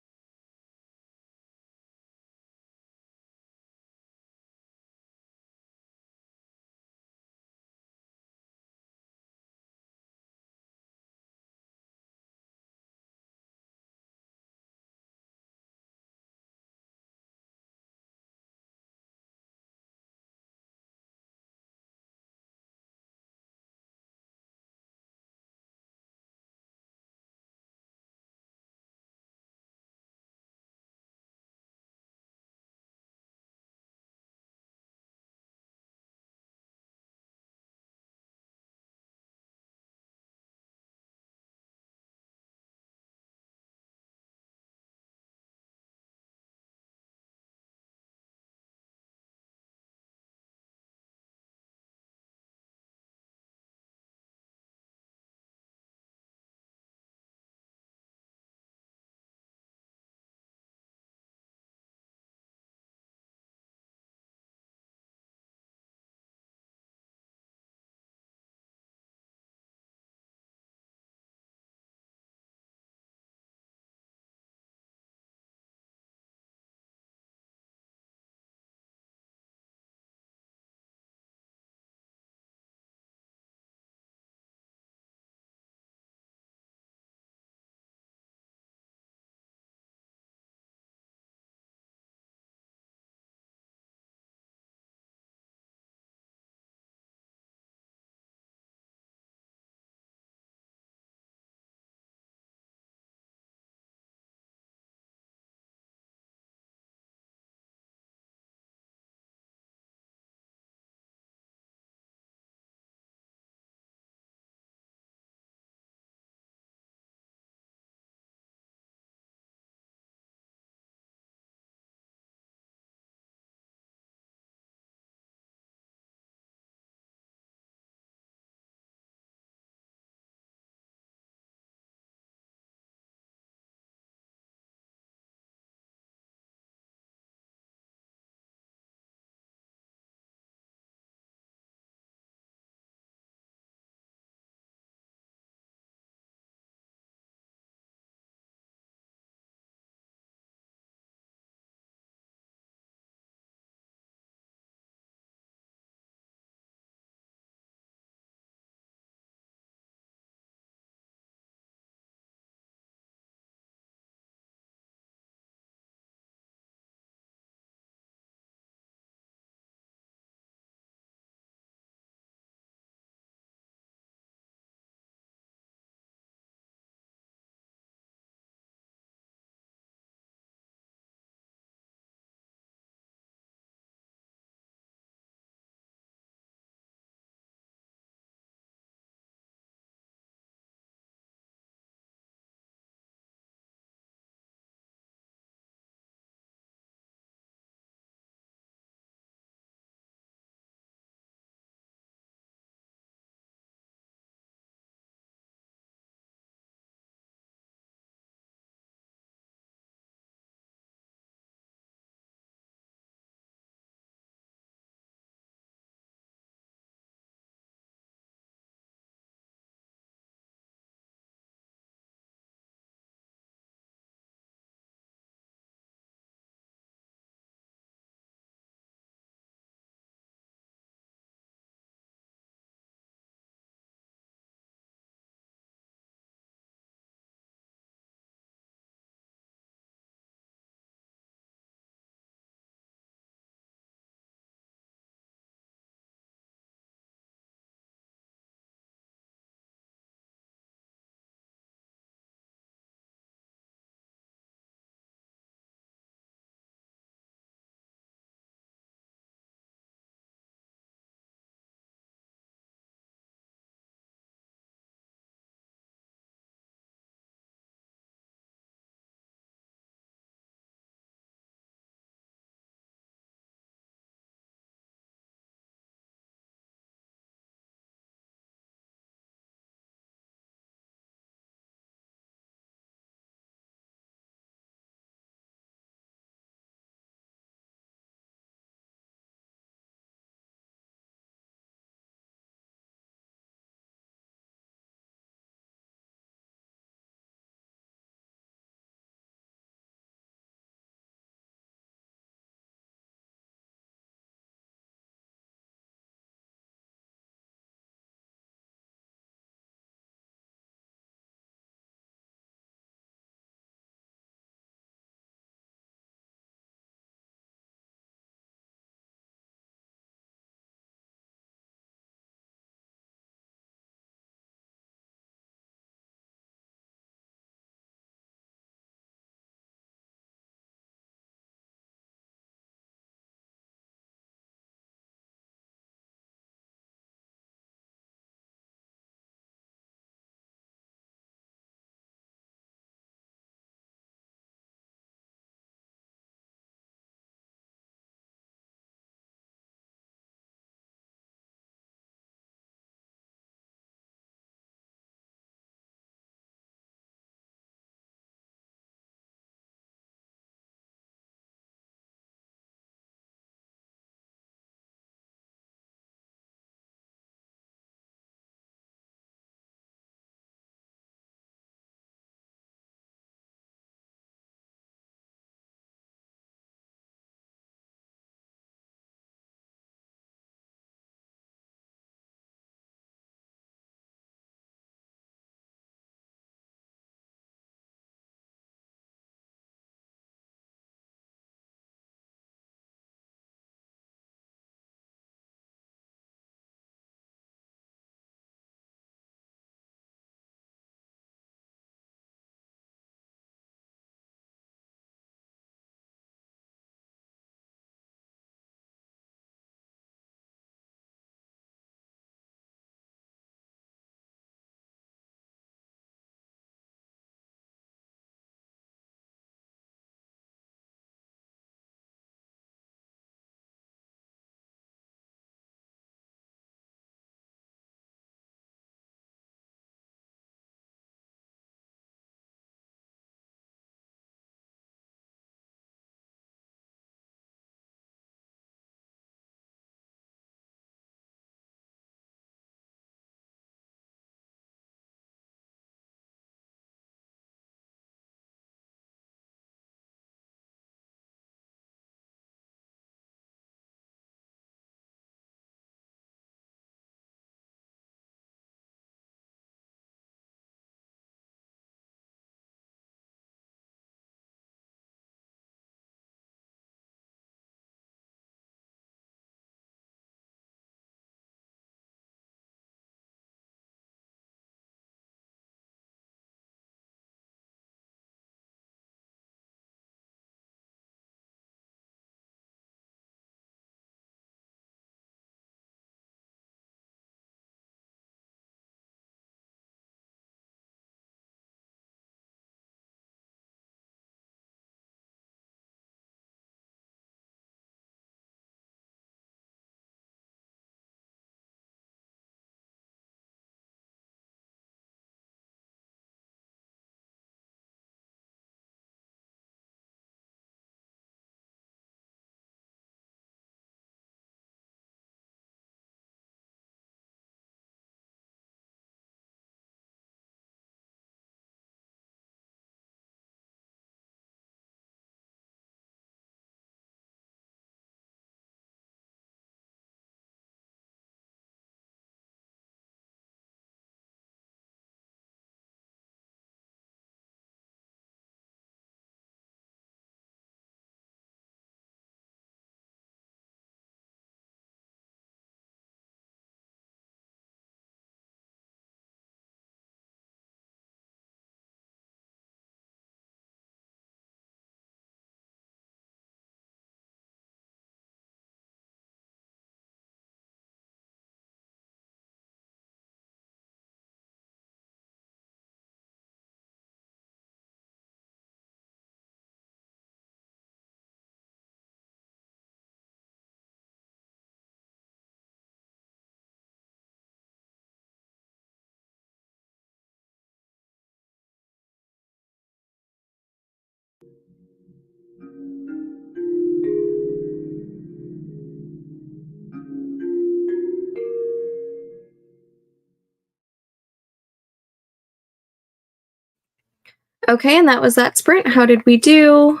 Okay, and that was that sprint. How did we do?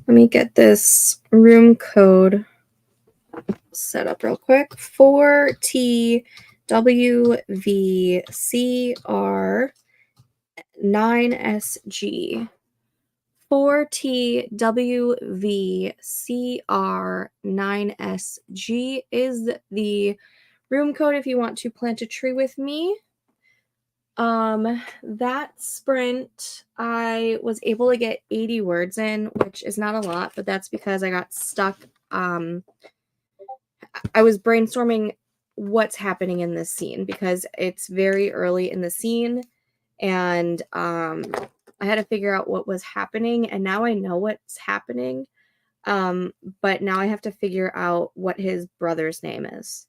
Let me get this room code set up real quick. 4TWVCR 9SG. 4TWVCR 9SG is the room code if you want to plant a tree with me. That sprint, I was able to get 80 words in, which is not a lot, but that's because I got stuck. I was brainstorming what's happening in this scene because it's very early in the scene, and I had to figure out what was happening, and now I know what's happening. But now I have to figure out what his brother's name is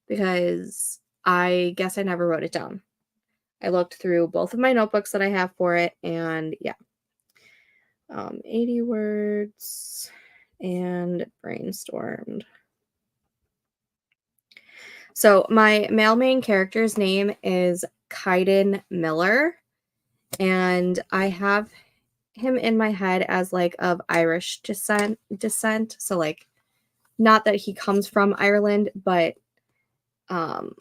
because I guess I never wrote it down. I looked through both of my notebooks that I have for it, and yeah. 80 words and brainstormed. So my male main character's name is Kaiden Miller, and I have him in my head as like of Irish descent. So like not that he comes from Ireland, but um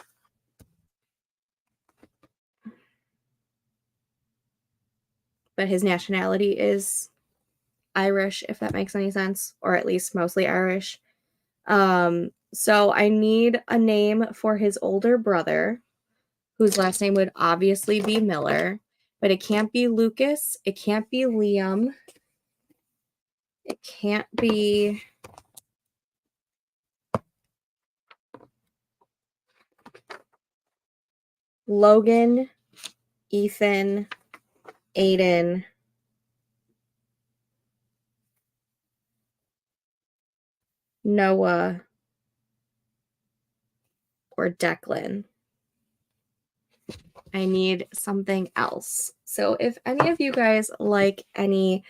his nationality is Irish, if that makes any sense, or at least mostly Irish. So I need a name for his older brother, whose last name would obviously be Miller, but it can't be Lucas, it can't be Liam, it can't be Logan, Ethan, Aiden, Noah, or Declan. I need something else. So if any of you guys like any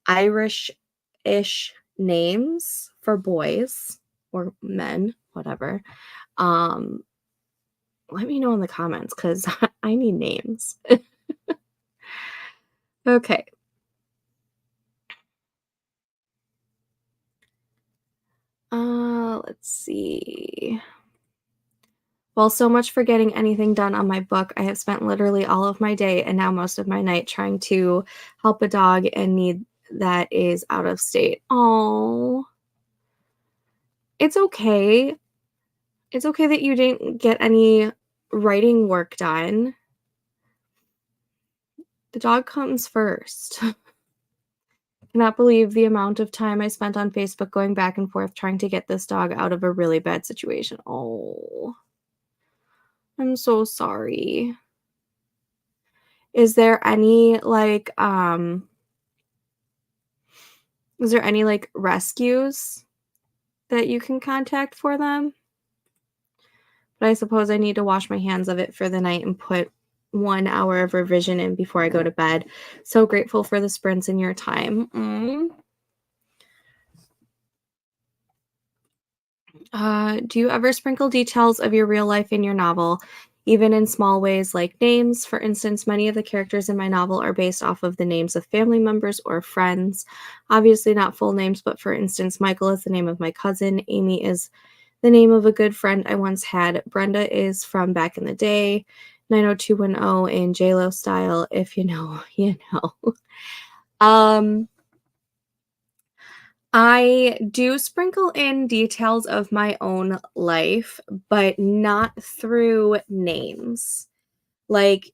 Irish-ish names for boys or men, whatever, let me know in the comments because I need names. Okay. Let's see. Well, so much for getting anything done on my book. I have spent literally all of my day and now most of my night trying to help a dog in need that is out of state. Oh, it's okay. It's okay that you didn't get any writing work done. The dog comes first. Cannot believe the amount of time I spent on Facebook going back and forth trying to get this dog out of a really bad situation. Oh, I'm so sorry. Is there any rescues that you can contact for them? But I suppose I need to wash my hands of it for the night and put 1 hour of revision in before I go to bed. So grateful for the sprints in your time. Do you ever sprinkle details of your real life in your novel, even in small ways like names? For instance, many of the characters in my novel are based off of the names of family members or friends. Obviously, not full names, but for instance, Michael is the name of my cousin, Amy is the name of a good friend I once had, Brenda is from back in the day, 90210 in JLo style. If you know, you know. I do sprinkle in details of my own life, but not through names. Like,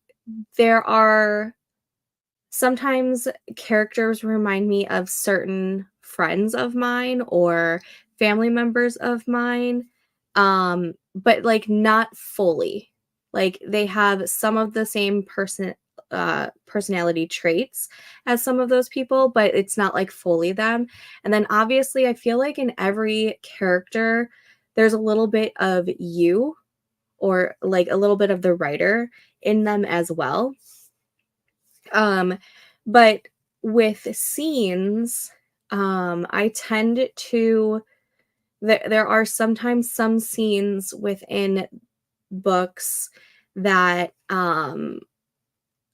there are sometimes characters remind me of certain friends of mine or family members of mine, but like not fully. Like they have some of the same personality traits as some of those people, but it's not like fully them. And then obviously I feel like in every character there's a little bit of you or like a little bit of the writer in them as well. But with scenes, I tend to there are sometimes some scenes within books that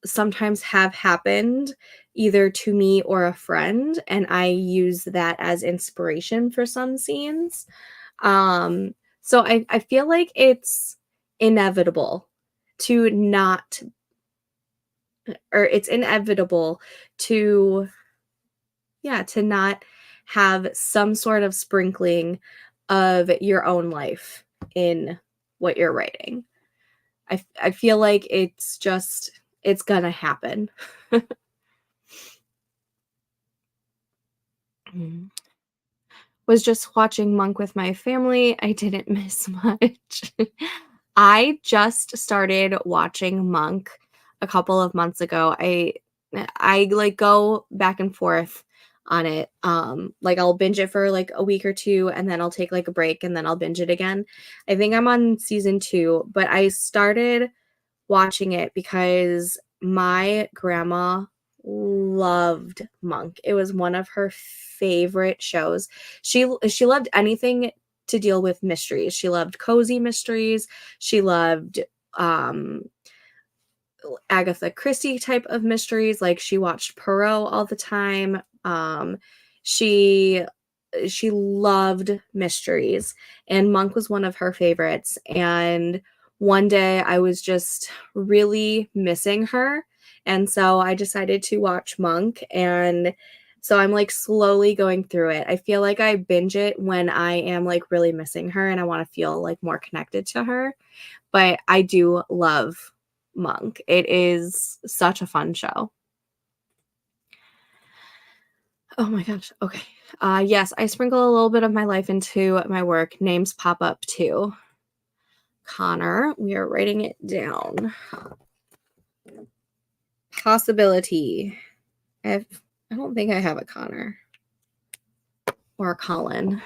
sometimes have happened either to me or a friend, and I use that as inspiration for some scenes. Um, so I feel like it's inevitable to not or it's inevitable to yeah, to not have some sort of sprinkling of your own life in what you're writing. I feel like it's gonna happen. Mm. Was just watching Monk with my family. I didn't miss much. I just started watching Monk a couple of months ago. I like go back and forth on it. Like I'll binge it for like a week or two and then I'll take like a break and then I'll binge it again. I think I'm on season 2, but I started watching it because my grandma loved Monk. It was one of her favorite shows. She loved anything to deal with mysteries. She loved cozy mysteries. She loved um Agatha Christie type of mysteries. Like she watched Poirot all the time. She she loved mysteries, and Monk was one of her favorites. And one day I was just really missing her, and so I decided to watch Monk. And so I'm like slowly going through it. I feel like I binge it when I am like really missing her and I want to feel like more connected to her, but I do love Monk. It is such a fun show. Oh my gosh. Okay. Yes, I sprinkle a little bit of my life into my work. Names pop up too. Connor, we are writing it down. Possibility. I don't think I have a Connor or a Colin.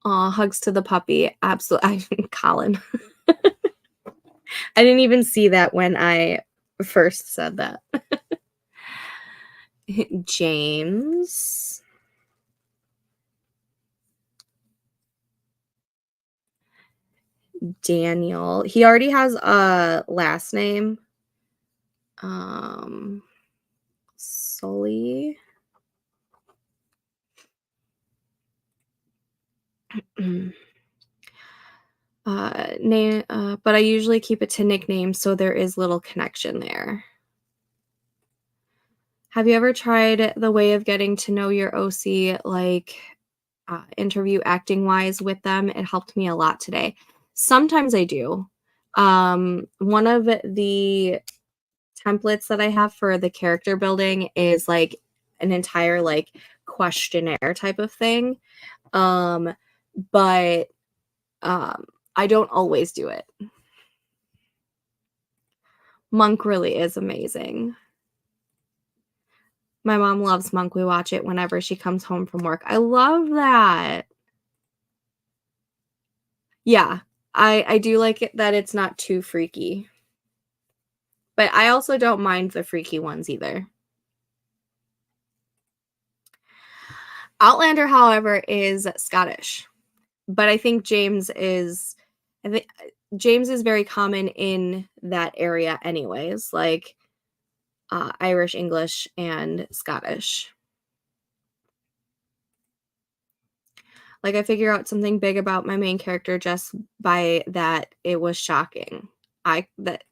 Aw, hugs to the puppy. Absolutely. Colin. I didn't even see that when I first said that. James. Daniel. He already has a last name. Um, Sully. Name, but I usually keep it to nicknames, so there is little connection there. Have you ever tried the way of getting to know your OC, like interview acting wise with them? It helped me a lot today. Sometimes I do. One of the templates that I have for the character building is like an entire like questionnaire type of thing. Um, but I don't always do it. Monk really is amazing. My mom loves Monk. We watch it whenever she comes home from work. I love that. Yeah, I do like it that it's not too freaky. But I also don't mind the freaky ones either. Outlander, however, is Scottish. But I think James is very common in that area anyways, like Irish, English, and Scottish. Like I figure out something big about my main character just by that it was shocking. I that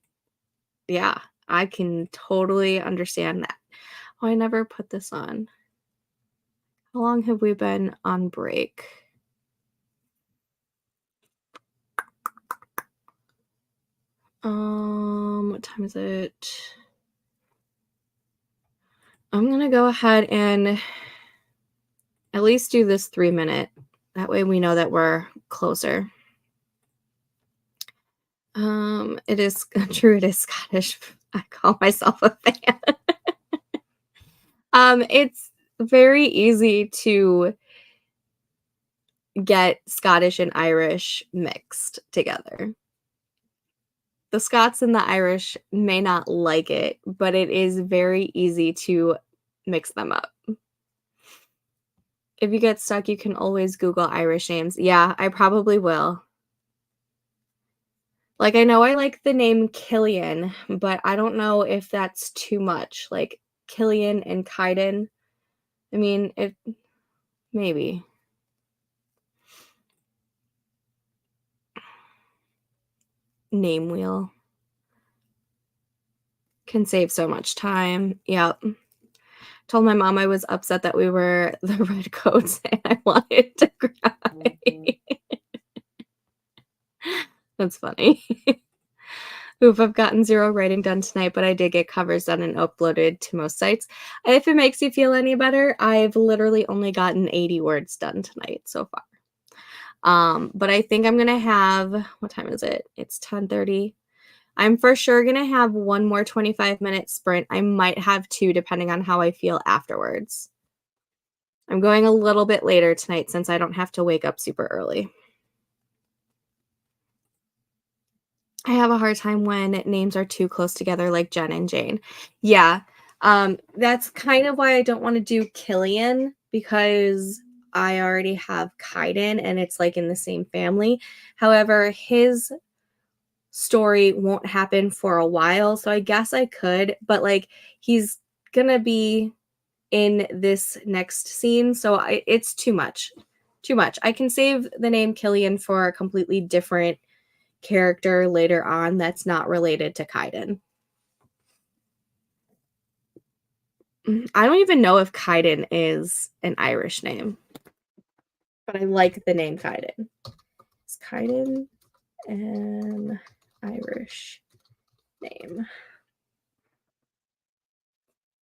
yeah, I can totally understand that. Oh, I never put this on. How long have we been on break? What time is it? I'm gonna go ahead and at least do this 3-minute. That way we know that we're closer. It is true, it is Scottish. I call myself a fan. It's very easy to get Scottish and Irish mixed together. The Scots and the Irish may not like it, but it is very easy to mix them up. If you get stuck, you can always Google Irish names. Yeah, I probably will. Like, I know I like the name Killian, but I don't know if that's too much. Like, Killian and Kaiden. I mean, it maybe. Name wheel can save so much time. Yep. Told my mom I was upset that we were the redcoats and I wanted to cry. That's funny. Oof, I've gotten 0 writing done tonight, but I did get covers done and uploaded to most sites. If it makes you feel any better, I've literally only gotten 80 words done tonight so far. But I think I'm gonna have, what time is it? It's 10:30. I'm for sure gonna have one more 25-minute sprint. I might have 2 depending on how I feel afterwards. I'm going a little bit later tonight since I don't have to wake up super early. I have a hard time when names are too close together like Jen and Jane. Yeah, that's kind of why I don't wanna do Killian because I already have Kaiden and it's, like, in the same family. However, his story won't happen for a while, so I guess I could, but, like, he's gonna be in this next scene, so it's too much. Too much. I can save the name Killian for a completely different character later on that's not related to Kaiden. I don't even know if Kaiden is an Irish name, but I like the name Kaiden. Is Kaiden an Irish name?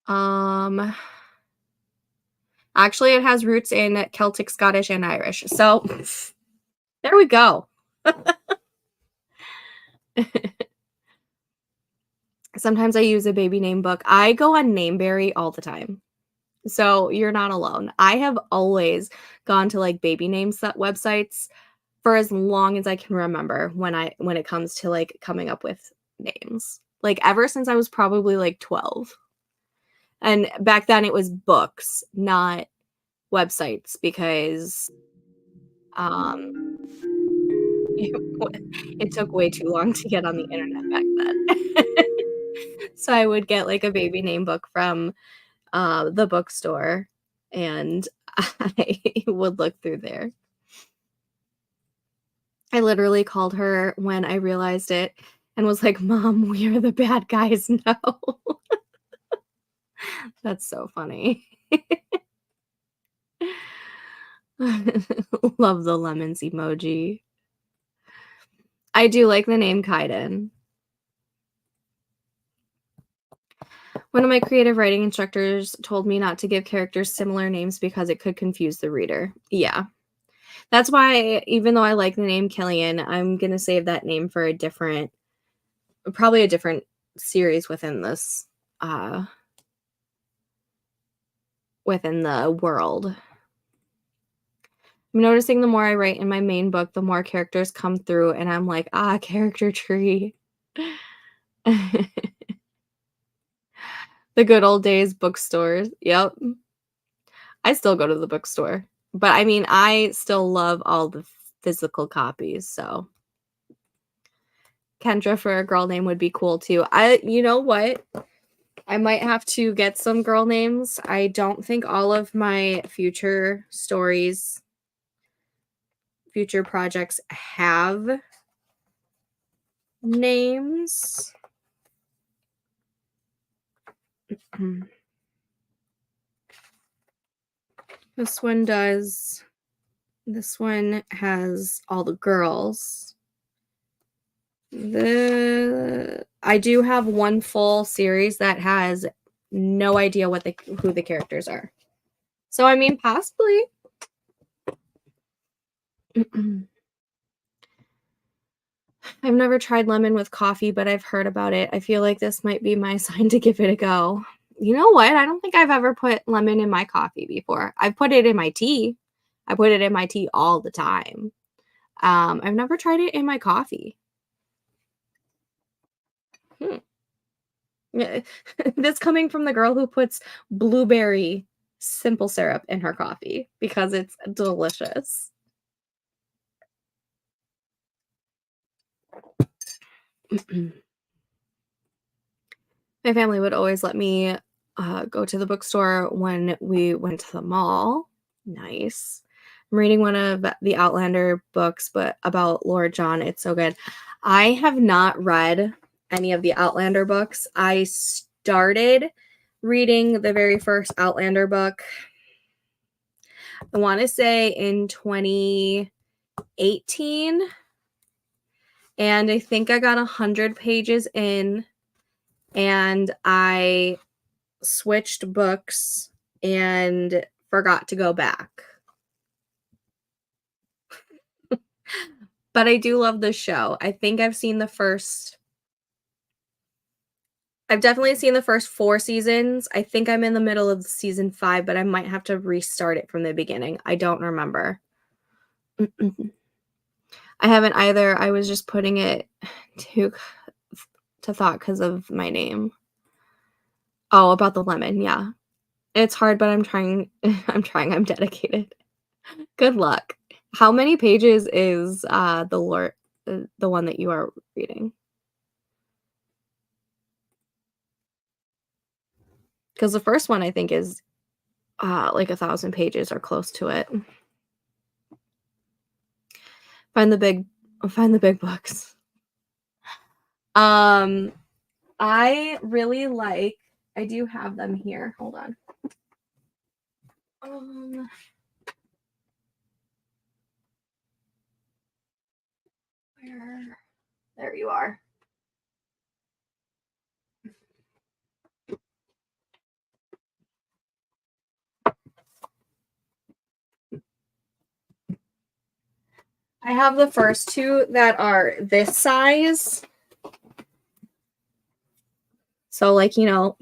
Um, Actually, it has roots in Celtic, Scottish, and Irish. So there we go. Sometimes I use a baby name book. I go on Nameberry all the time. So you're not alone. I have always gone to like baby names that websites for as long as I can remember when it comes to like coming up with names. Like ever since I was probably like 12. And back then it was books, not websites because um it took way too long to get on the internet back then. So I would get like a baby name book from the bookstore and I would look through there. I literally called her when I realized it and was like, "Mom, we are the bad guys now." That's so funny. Love the lemons emoji. I do like the name Kaiden. One of my creative writing instructors told me not to give characters similar names because it could confuse the reader. Yeah. That's why even though I like the name Killian, I'm gonna save that name for a different probably a different series uh within the world. I'm noticing the more I write in my main book, the more characters come through and I'm like, "Ah, character tree." The good old days bookstores. Yep. I still go to the bookstore. But I mean, I still love all the physical copies, so Kendra for a girl name would be cool too. You know what? I might have to get some girl names. I don't think all of my future stories, future projects have names. This one does. This one has all the girls. I do have one full series that has no idea who the characters are. So I mean, possibly. I've never tried lemon with coffee, but I've heard about it. I feel like this might be my sign to give it a go. You know what? I don't think I've ever put lemon in my coffee before. I've put it in my tea. I put it in my tea all the time. I've never tried it in my coffee. Hmm. Yeah, this coming from the girl who puts blueberry simple syrup in her coffee because it's delicious. My family would always let me, go to the bookstore when we went to the mall. Nice. I'm reading one of the Outlander books, but about Lord John. It's so good. I have not read any of the Outlander books. I started reading the very first Outlander book, I wanna say in 2018, and I think I got 100 pages in, and I switched books and forgot to go back. But I do love the show. I think I've definitely seen the first 4 seasons. I think I'm in the middle of season 5, but I might have to restart it from the beginning. I don't remember. I haven't either. I was just putting it to thought because of my name. Oh, about the lemon, yeah. It's hard, but I'm trying. I'm trying. I'm dedicated. Good luck. How many pages is the one that you are reading? Because the first one I think is like 1,000 pages or close to it. Find the big, find the big books. Um, I really like. I do have them here. Hold on. Um, where? There you are. I have the first two that are this size. So, like,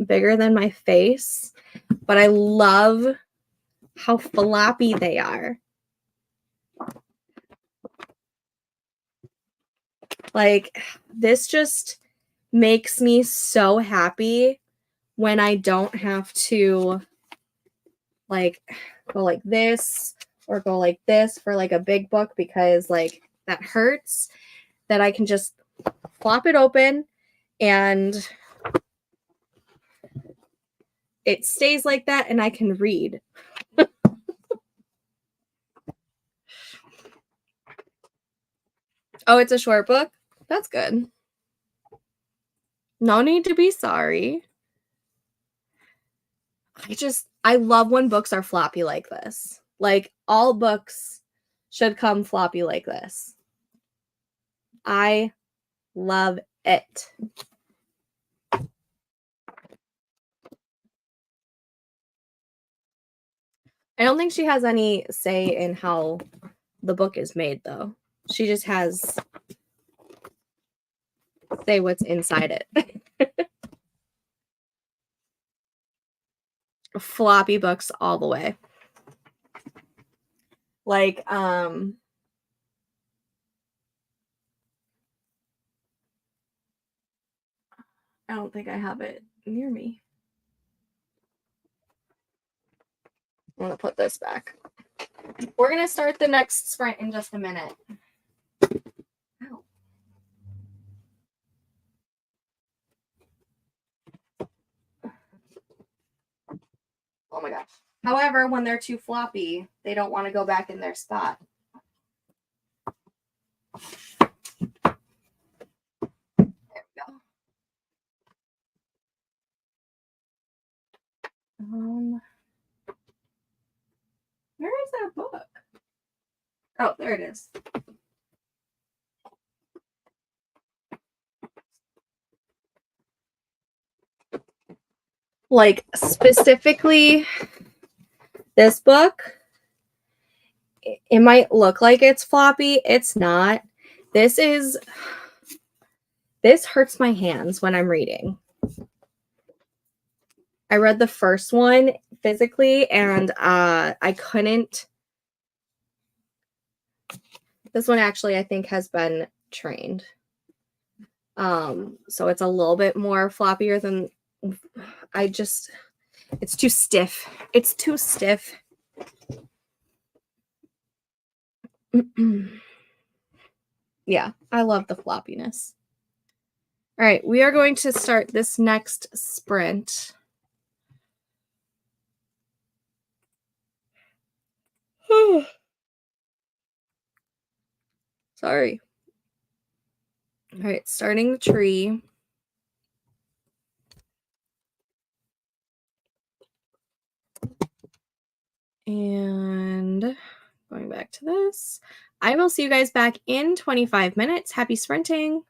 bigger than my face. But I love how floppy they are. Like, this just makes me so happy when I don't have to, like, go like this or go like this for, like, a big book because, like, that hurts. That I can just flop it open and it stays like that and I can read. Oh, it's a short book? That's good. No need to be sorry. I love when books are floppy like this. Like, all books should come floppy like this. I love it. I don't think she has any say in how the book is made, though. She just has say what's inside it. Floppy books all the way. Like, I don't think I have it near me. I'm gonna put this back. We're gonna start the next sprint in just a minute. Ow. Oh my gosh. However, when they're too floppy, they don't want to go back in their spot. There we go. Where is that book? Oh, there it is. Like, specifically this book, it might look like it's floppy. It's not. This hurts my hands when I'm reading. I read the first one physically and I couldn't. This one actually I think has been trained. So it's a little bit more floppier than it's too stiff. It's too stiff. Yeah, I love the floppiness. All right, we are going to start this next sprint. Sorry. All right, starting the tree. And going back to this. I will see you guys back in 25 minutes. Happy sprinting.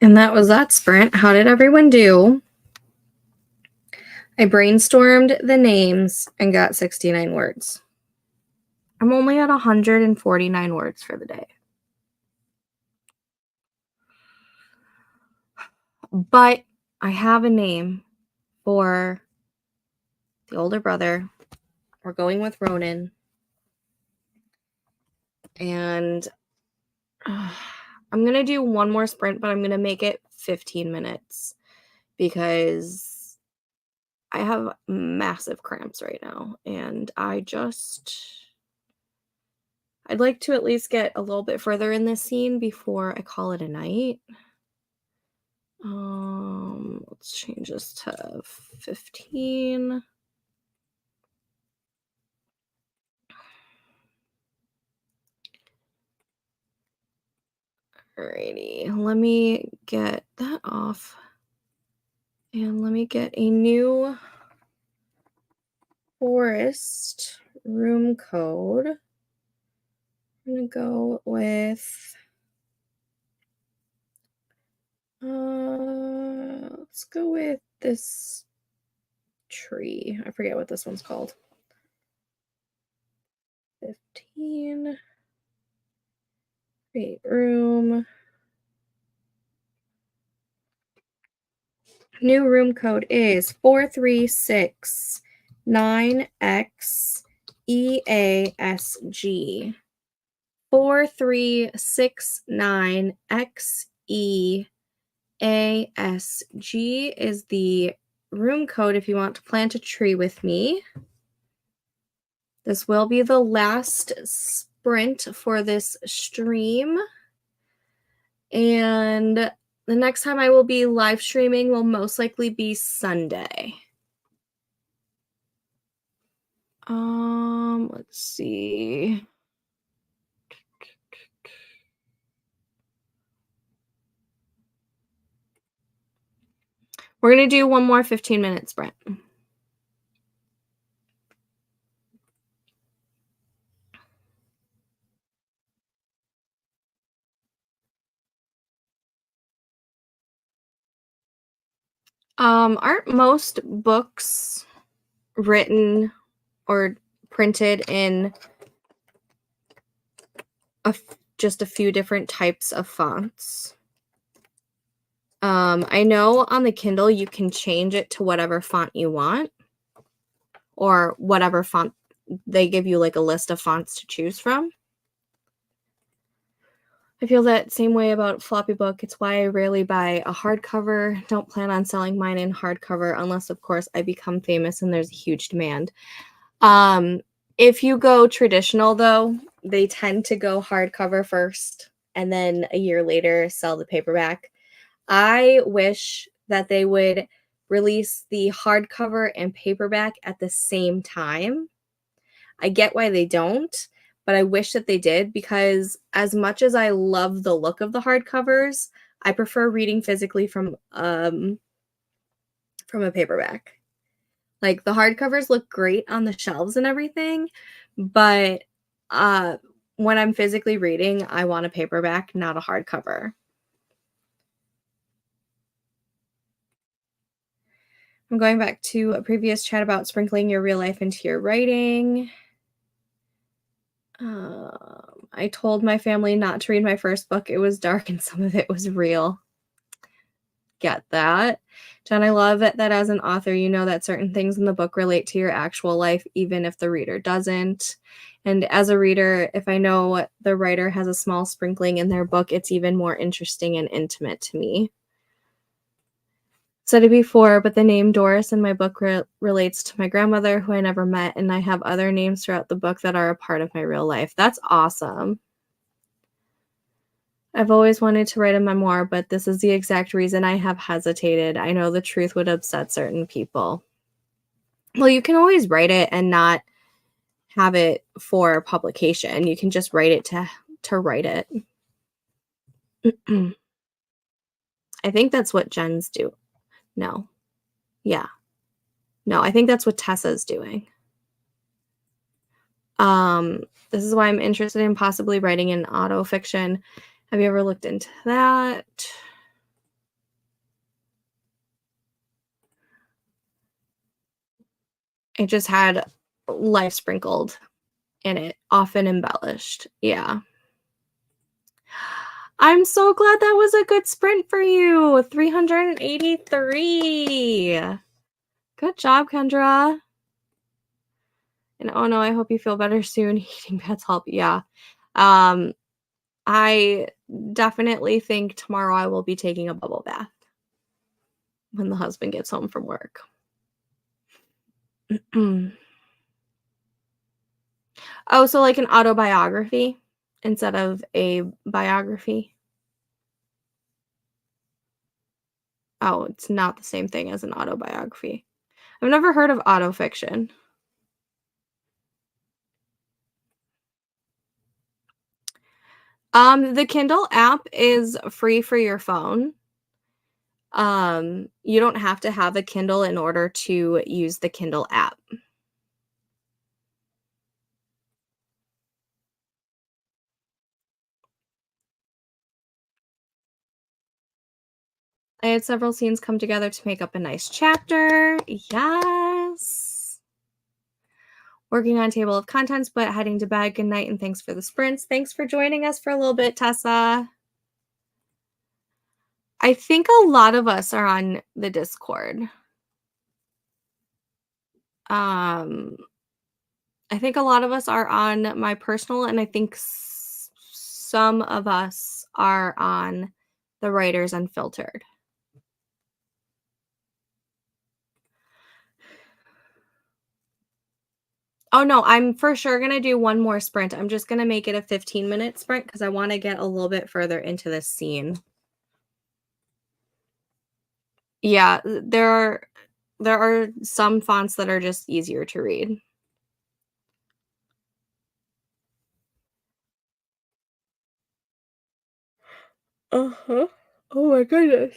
And that was that sprint. How did everyone do? I brainstormed the names and got 69 words. I'm only at 149 words for the day. But I have a name for the older brother. We're going with Ronan. And I'm going to do one more sprint, but I'm going to make it 15 minutes because I have massive cramps right now. And I'd like to at least get a little bit further in this scene before I call it a night. Let's change this to 15. Alrighty, let me get that off. And let me get a new forest room code. I'm gonna go with let's go with this tree. I forget what this one's called. 15. Create room. New room code is 4369XEASG. 4369XEASG is the room code if you want to plant a tree with me. This will be the last sprint for this stream. And the next time I will be live streaming will most likely be Sunday. Let's see. We're going to do one more 15-minute sprint. Aren't most books written or printed in just a few different types of fonts? I know on the Kindle you can change it to whatever font you want, or whatever font. They give you like a list of fonts to choose from. I feel that same way about floppy book. It's why I rarely buy a hardcover. Don't plan on selling mine in hardcover unless, of course, I become famous and there's a huge demand. If you go traditional, though, they tend to go hardcover first and then a year later sell the paperback. I wish that they would release the hardcover and paperback at the same time. I get why they don't, but I wish that they did, because as much as I love the look of the hardcovers, I prefer reading physically from a paperback. Like, the hardcovers look great on the shelves and everything, but when I'm physically reading, I want a paperback, not a hardcover. I'm going back to a previous chat about sprinkling your real life into your writing. I told my family not to read my first book. It was dark and some of it was real. Get that. John, I love it that as an author, you know that certain things in the book relate to your actual life, even if the reader doesn't. And as a reader, if I know the writer has a small sprinkling in their book, it's even more interesting and intimate to me. Said it before, but the name Doris in my book relates to my grandmother, who I never met, and I have other names throughout the book that are a part of my real life. That's awesome. I've always wanted to write a memoir, but this is the exact reason I have hesitated. I know the truth would upset certain people. Well, you can always write it and not have it for publication. You can just write it to write it. I think that's what Jen's do. No. Yeah. No, I think that's what Tessa's doing. This is why I'm interested in possibly writing an auto fiction. Have you ever looked into that? It just had life sprinkled in it, often embellished. Yeah. I'm so glad that was a good sprint for you. 383. Good job, Kendra. And oh no, I hope you feel better soon. Heating pads help. Yeah. Um, I definitely think tomorrow I will be taking a bubble bath when the husband gets home from work. Oh, so like an autobiography instead of a biography? Oh, it's not the same thing as an autobiography. I've never heard of autofiction. The Kindle app is free for your phone. You don't have to have a Kindle in order to use the Kindle app. I had several scenes come together to make up a nice chapter. Yes. Working on table of contents, but heading to bed. Good night and thanks for the sprints. Thanks for joining us for a little bit, Tessa. I think a lot of us are on the Discord. Um, I think a lot of us are on my personal, and I think some of us are on the Writers Unfiltered. Oh no, I'm for sure gonna do one more sprint. I'm just gonna make it a 15-minute sprint because I want to get a little bit further into this scene. Yeah, there are some fonts that are just easier to read. Uh-huh. Oh my goodness.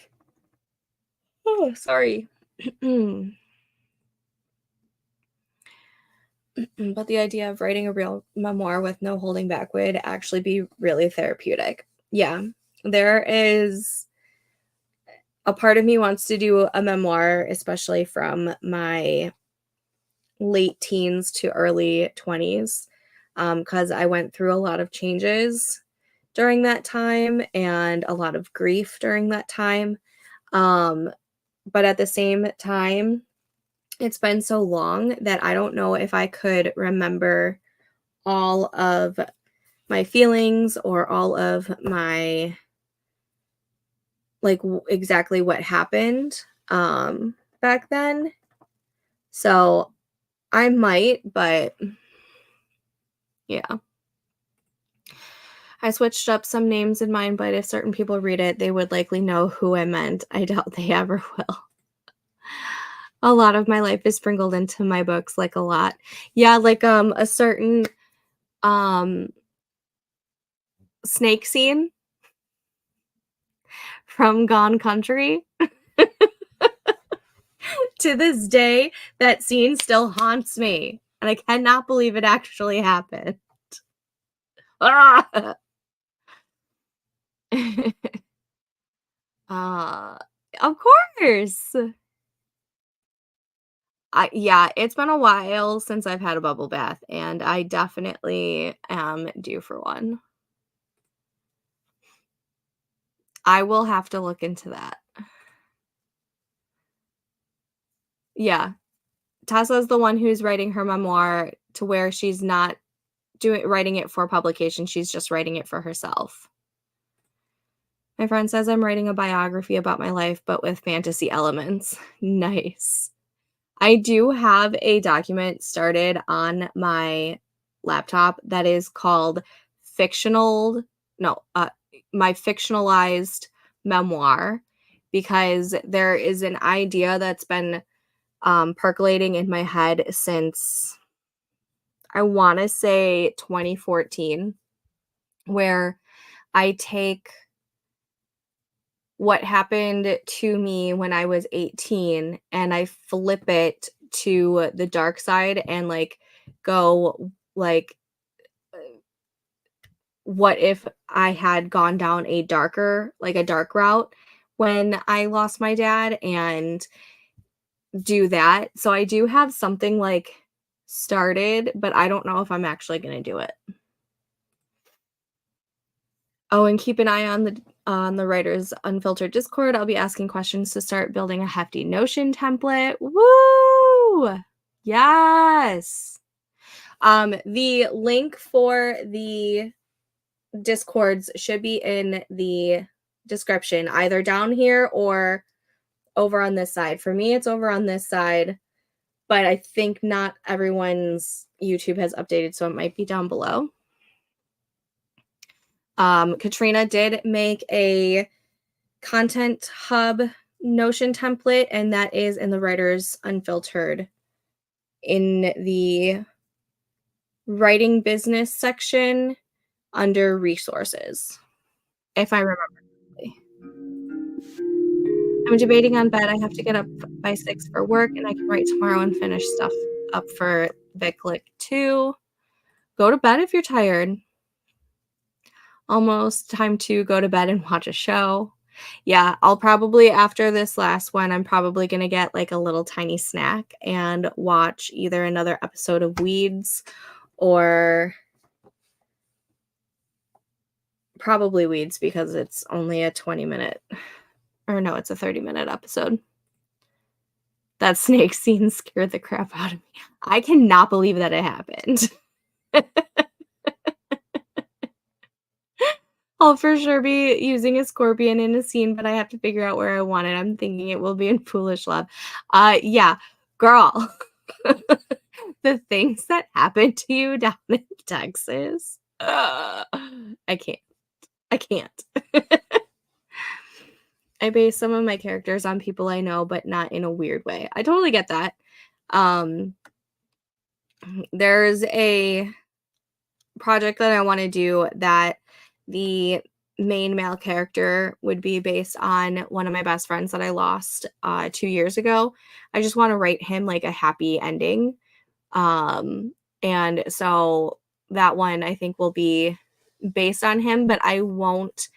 Oh, sorry. But the idea of writing a real memoir with no holding back would actually be really therapeutic. Yeah. There is a part of me wants to do a memoir, especially from my late teens to early 20s, because I went through a lot of changes during that time and a lot of grief during that time. Um, but at the same time, it's been so long that I don't know if I could remember all of my feelings or all of my like exactly what happened back then. So I might, but yeah. I switched up some names in mine, but if certain people read it, they would likely know who I meant. I doubt they ever will. A lot of my life is sprinkled into my books, like a lot. Yeah, like a certain um snake scene from Gone Country. To this day, that scene still haunts me, and I cannot believe it actually happened. Ah! uh, of course. Yeah, it's been a while since I've had a bubble bath, and I definitely am due for one. I will have to look into that. Yeah, Tessa's the one who's writing her memoir to where she's not doing writing it for publication, she's just writing it for herself. My friend says I'm writing a biography about my life, but with fantasy elements. Nice. I do have a document started on my laptop that is called fictional no, my fictionalized memoir, because there is an idea that's been percolating in my head since I want to say 2014, where I take what happened to me when I was 18 and I flip it to the dark side and like go like what if I had gone down a darker like a dark route when I lost my dad, and do that. So I do have something like started, but I don't know if I'm actually going to do it. Oh, and keep an eye on the writers unfiltered Discord. I'll be asking questions to start building a hefty Notion template. Woo! Yes. The link for the Discords should be in the description, either down here or over on this side. For me, it's over on this side, but I think not everyone's YouTube has updated, so it might be down below. Katrina did make a content hub Notion template, and that is in the Writers Unfiltered in the writing business section under resources, if I remember correctly. I'm debating on bed. I have to get up by 6 for work, and I can write tomorrow and finish stuff up for VicLick too. Go to bed if you're tired. Almost time to go to bed and watch a show. Yeah, I'll probably, after this last one, I'm probably going to get like a little tiny snack and watch either another episode of Weeds or probably Weeds because it's only a 20-minute, or no, it's a 30-minute episode. That snake scene scared the crap out of me. I cannot believe that it happened. I'll for sure be using a scorpion in a scene, but I have to figure out where I want it. I'm thinking it will be in Foolish Love. Yeah, girl. The things that happened to you down in Texas. I can't. I can't. I base some of my characters on people I know, but not in a weird way. I totally get that. There's a project that I want to do that the main male character would be based on one of my best friends that I lost 2 years ago. I just want to write him like a happy ending. And so that one I think will be based on him, but I won't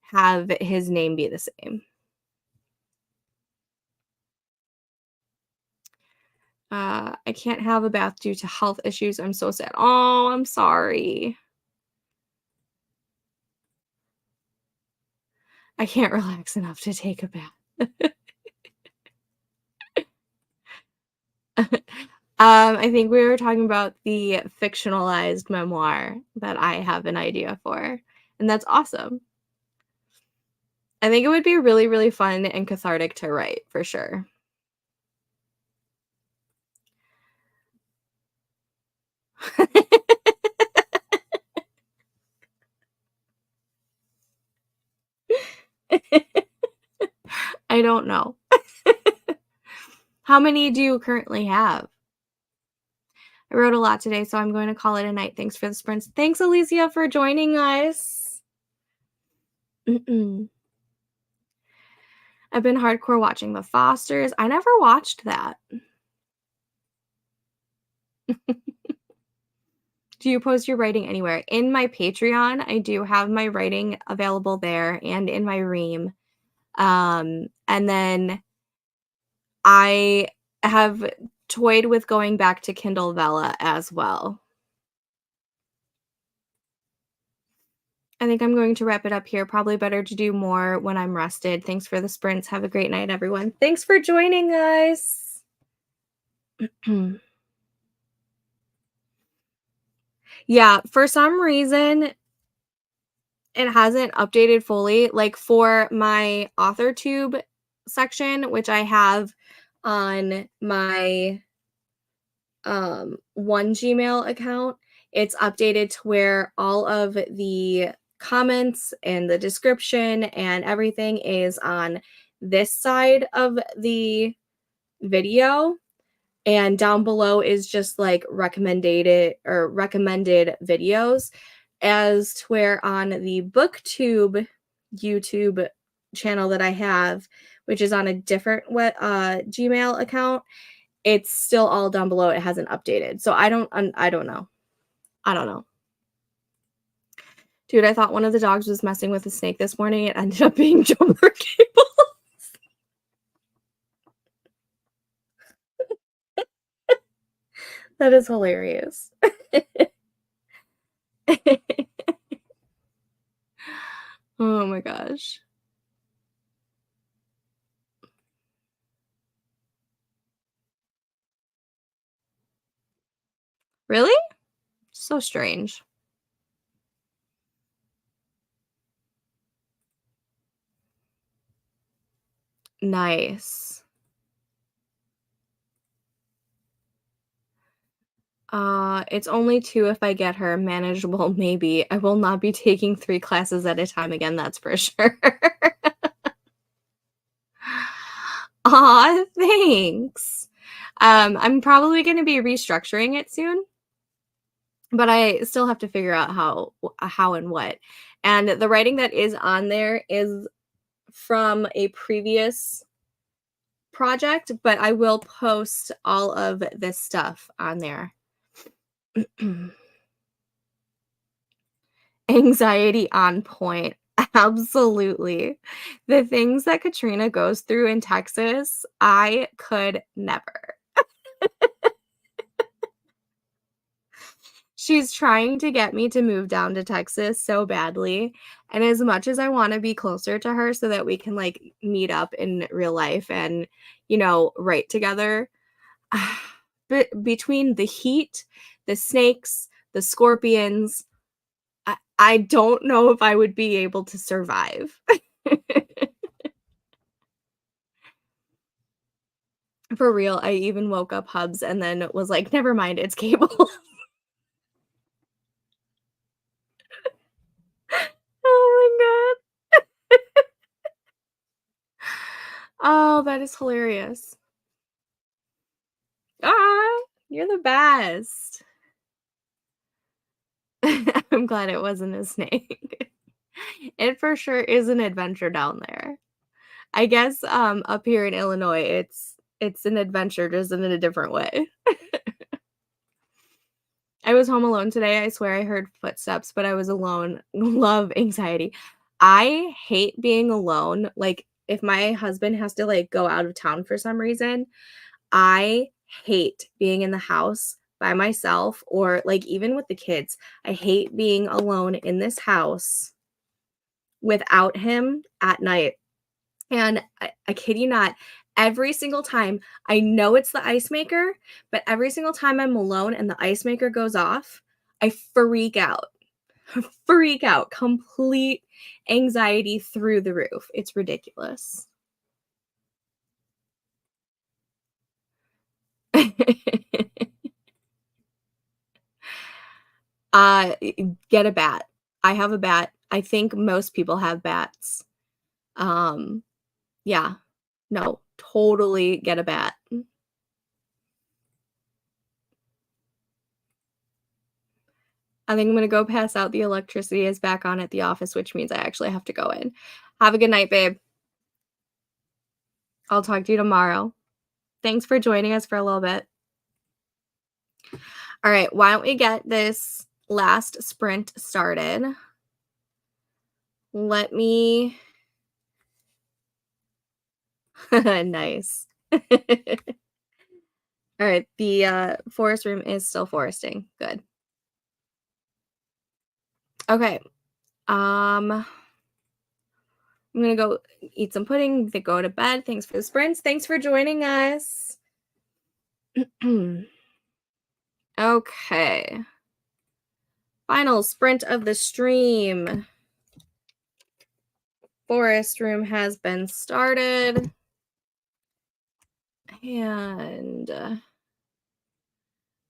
have his name be the same. I can't have a bath due to health issues. I'm so sad. Oh, I'm sorry. I can't relax enough to take a bath. I think we were talking about the fictionalized memoir that I have an idea for, and that's awesome. I think it would be really, really fun and cathartic to write, for sure. I don't know. How many do you currently have? I wrote a lot today, so I'm going to call it a night. Thanks for the sprints. Thanks, Alicia, for joining us. I've been hardcore watching The Fosters. I never watched that. Do you post your writing anywhere? In my Patreon, I do have my writing available there and in my Ream. And then I have toyed with going back to Kindle Vella as well. I think I'm going to wrap it up here. Probably better to do more when I'm rested. Thanks for the sprints. Have a great night, everyone. Thanks for joining us. Yeah, for some reason, it hasn't updated fully. Like for my AuthorTube section, which I have on my one Gmail account, it's updated to where all of the comments and the description and everything is on this side of the video, and down below is just like recommended videos, as to where on the BookTube YouTube channel that I have, which is on a different Gmail account, it's still all down below. It hasn't updated. So I don't know. I don't know. Dude, I thought one of the dogs was messing with a snake this morning. It ended up being jumper cable. That is hilarious. Oh my gosh. Really? So strange. Nice. It's only 2 if I get her. Manageable, maybe. I will not be taking 3 classes at a time again, that's for sure. Aw, thanks. I'm probably gonna be restructuring it soon, but I still have to figure out how and what. And the writing that is on there is from a previous project, but I will post all of this stuff on there. Anxiety on point. Absolutely. The things that Katrina goes through in Texas, I could never. She's trying to get me to move down to Texas so badly, and as much as I wanna be closer to her so that we can, like, meet up in real life and, write together, but between the heat, the snakes, the scorpions, I don't know if I would be able to survive. For real, I even woke up Hubs and then was like, "Never mind, it's cable." Oh my god. Oh, that is hilarious. Ah, you're the best. I'm glad it wasn't a snake. It for sure is an adventure down there. I guess, up here in Illinois, it's an adventure just in a different way. I was home alone today, I swear I heard footsteps, but I was alone. Love anxiety. I hate being alone, like, if my husband has to, like, go out of town for some reason, I hate being in the house by myself or, like, even with the kids. I hate being alone in this house without him at night. And I kid you not, every single time, I know it's the ice maker, but every single time I'm alone and the ice maker goes off, I freak out. Freak out. Complete anxiety through the roof. It's ridiculous. Get a bat. I have a bat. I think most people have bats. Um, yeah. No, totally get a bat. I think I'm gonna go pass out. The electricity is back on at the office, which means I actually have to go in. Have a good night, babe. I'll talk to you tomorrow. Thanks for joining us for a little bit. All right, why don't we get this last sprint started? Let me Nice. All right, the, forest room is still foresting. Good. Okay, I'm gonna go eat some pudding, then go to bed. Thanks for the sprints. Thanks for joining us. Okay. Final sprint of the stream. Forest room has been started. And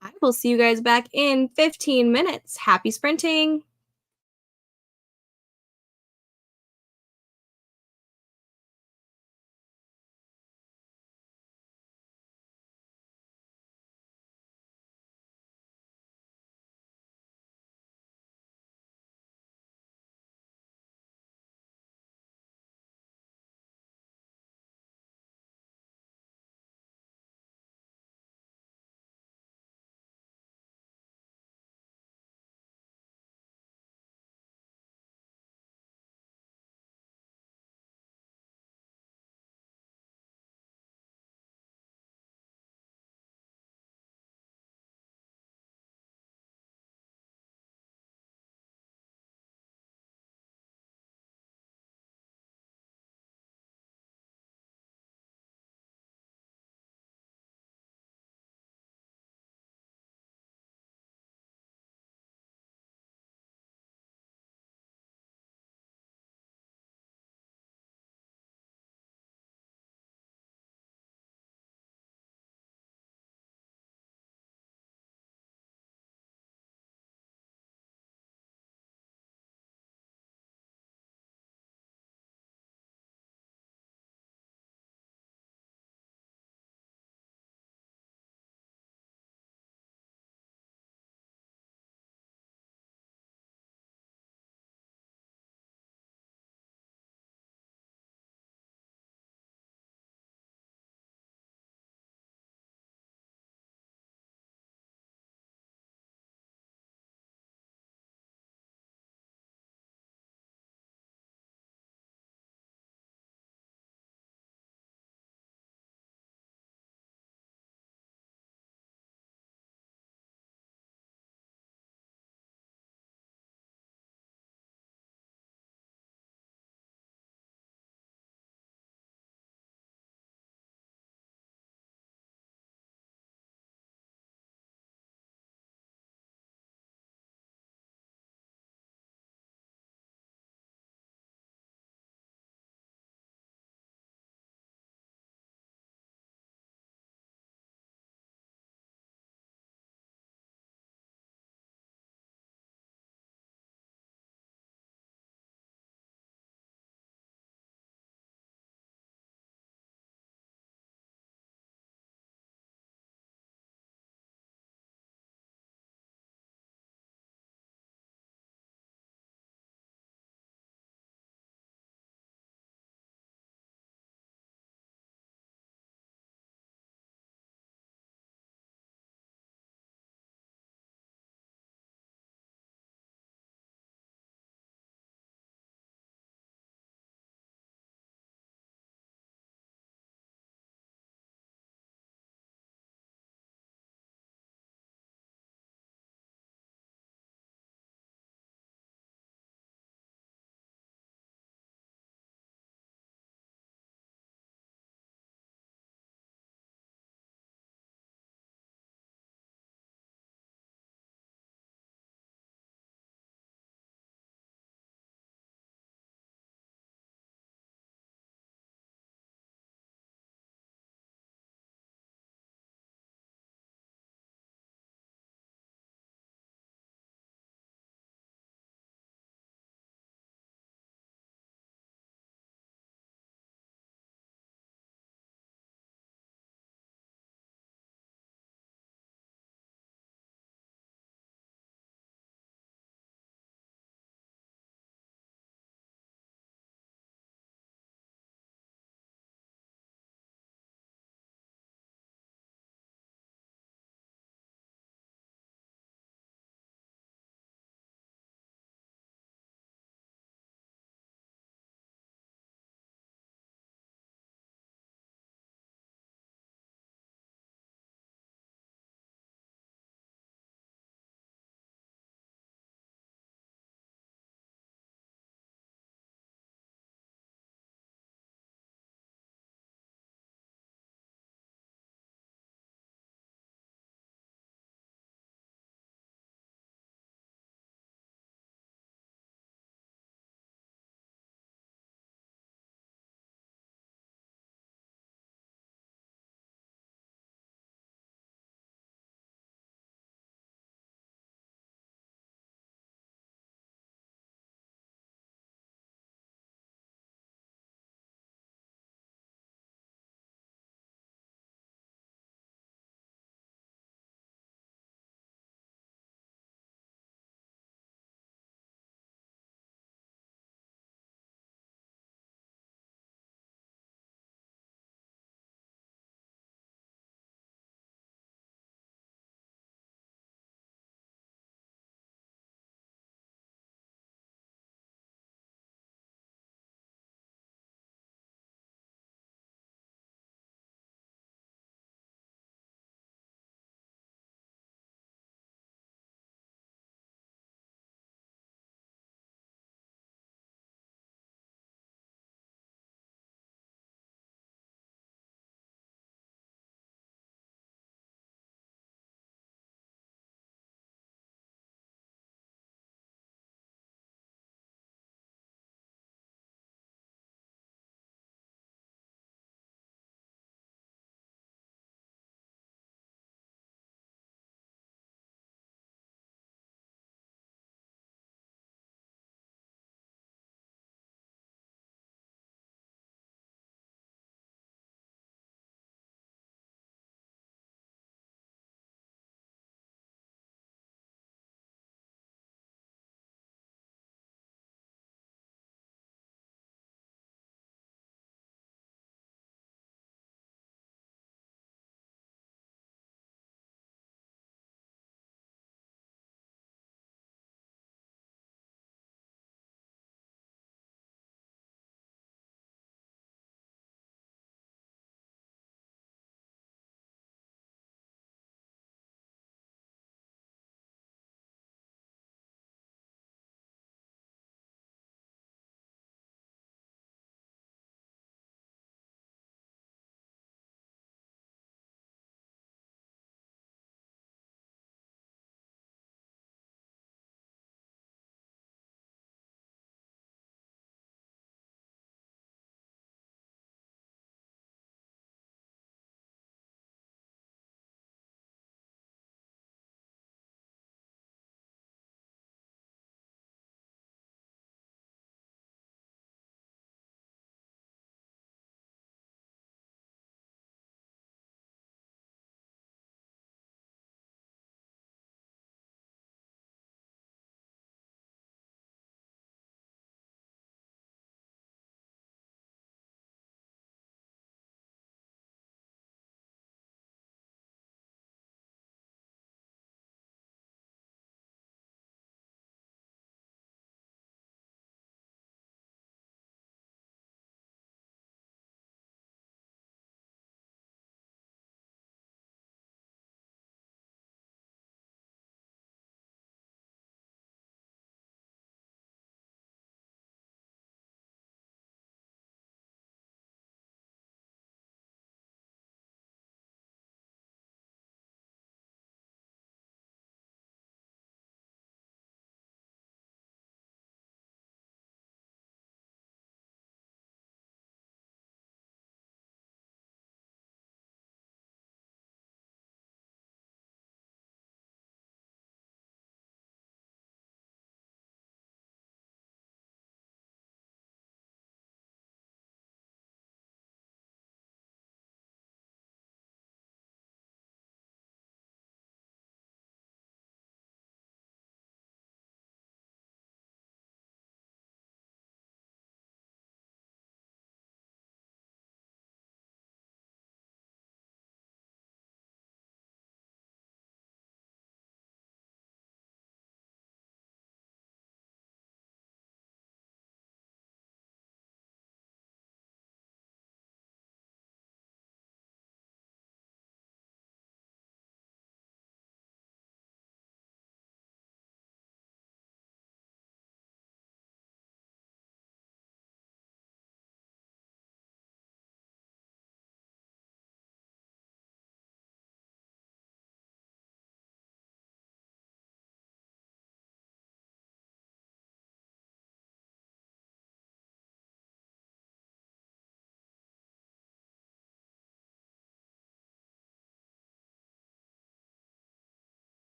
I will see you guys back in 15 minutes. Happy sprinting.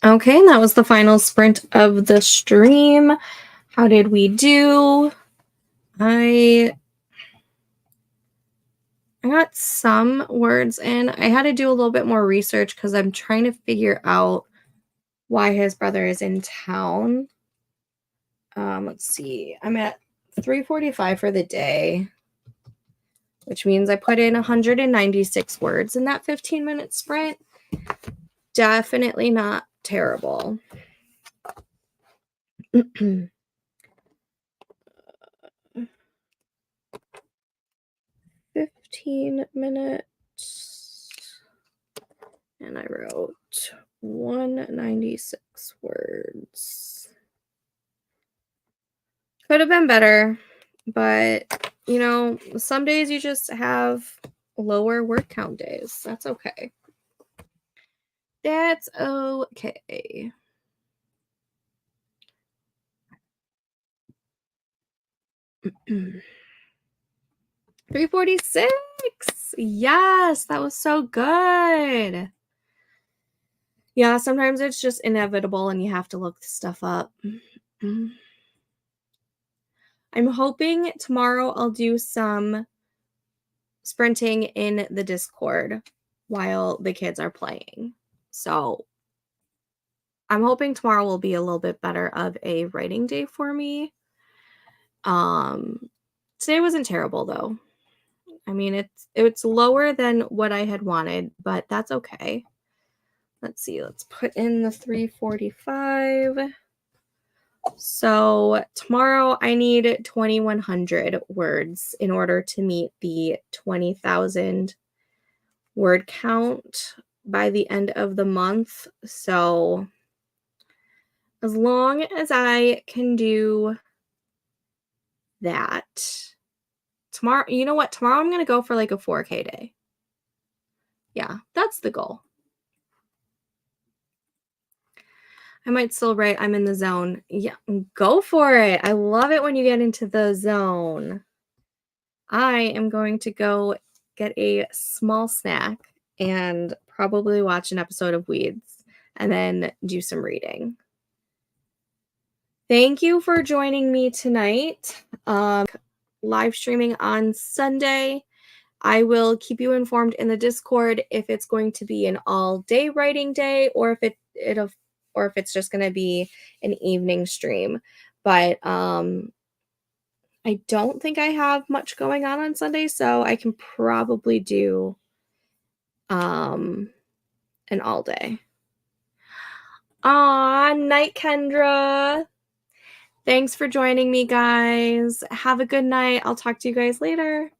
Okay, and that was the final sprint of the stream. How did we do? I got some words in. I had to do a little bit more research because I'm trying to figure out why his brother is in town. Let's see. I'm at 3:45 for the day, which means I put in 196 words in that 15-minute sprint. Definitely not terrible. 15 minutes. And I wrote 196 words. Could have been better, but some days you just have lower word count days. That's okay. That's okay. $346. Yes, that was so good. Yeah, sometimes it's just inevitable and you have to look stuff up. I'm hoping tomorrow I'll do some sprinting in the Discord while the kids are playing. So I'm hoping tomorrow will be a little bit better of a writing day for me. Today wasn't terrible though. I mean, it's lower than what I had wanted, but that's okay. Let's see. Let's put in the 345. So tomorrow I need 2,100 words in order to meet the 20,000 word count by the end of the month. So as long as I can do that tomorrow, you know what? Tomorrow I'm going to go for like a 4K day. Yeah, that's the goal. I might still write I'm in the zone. Yeah, go for it. I love it when you get into the zone. I am going to go get a small snack and probably watch an episode of Weeds and then do some reading. Thank you for joining me tonight. Live streaming on Sunday. I will keep you informed in the Discord if it's going to be an all-day writing day or if it's just going to be an evening stream. But I don't think I have much going on Sunday, so I can probably do an all day. Night, Kendra. Thanks for joining me, guys. Have a good night. I'll talk to you guys later.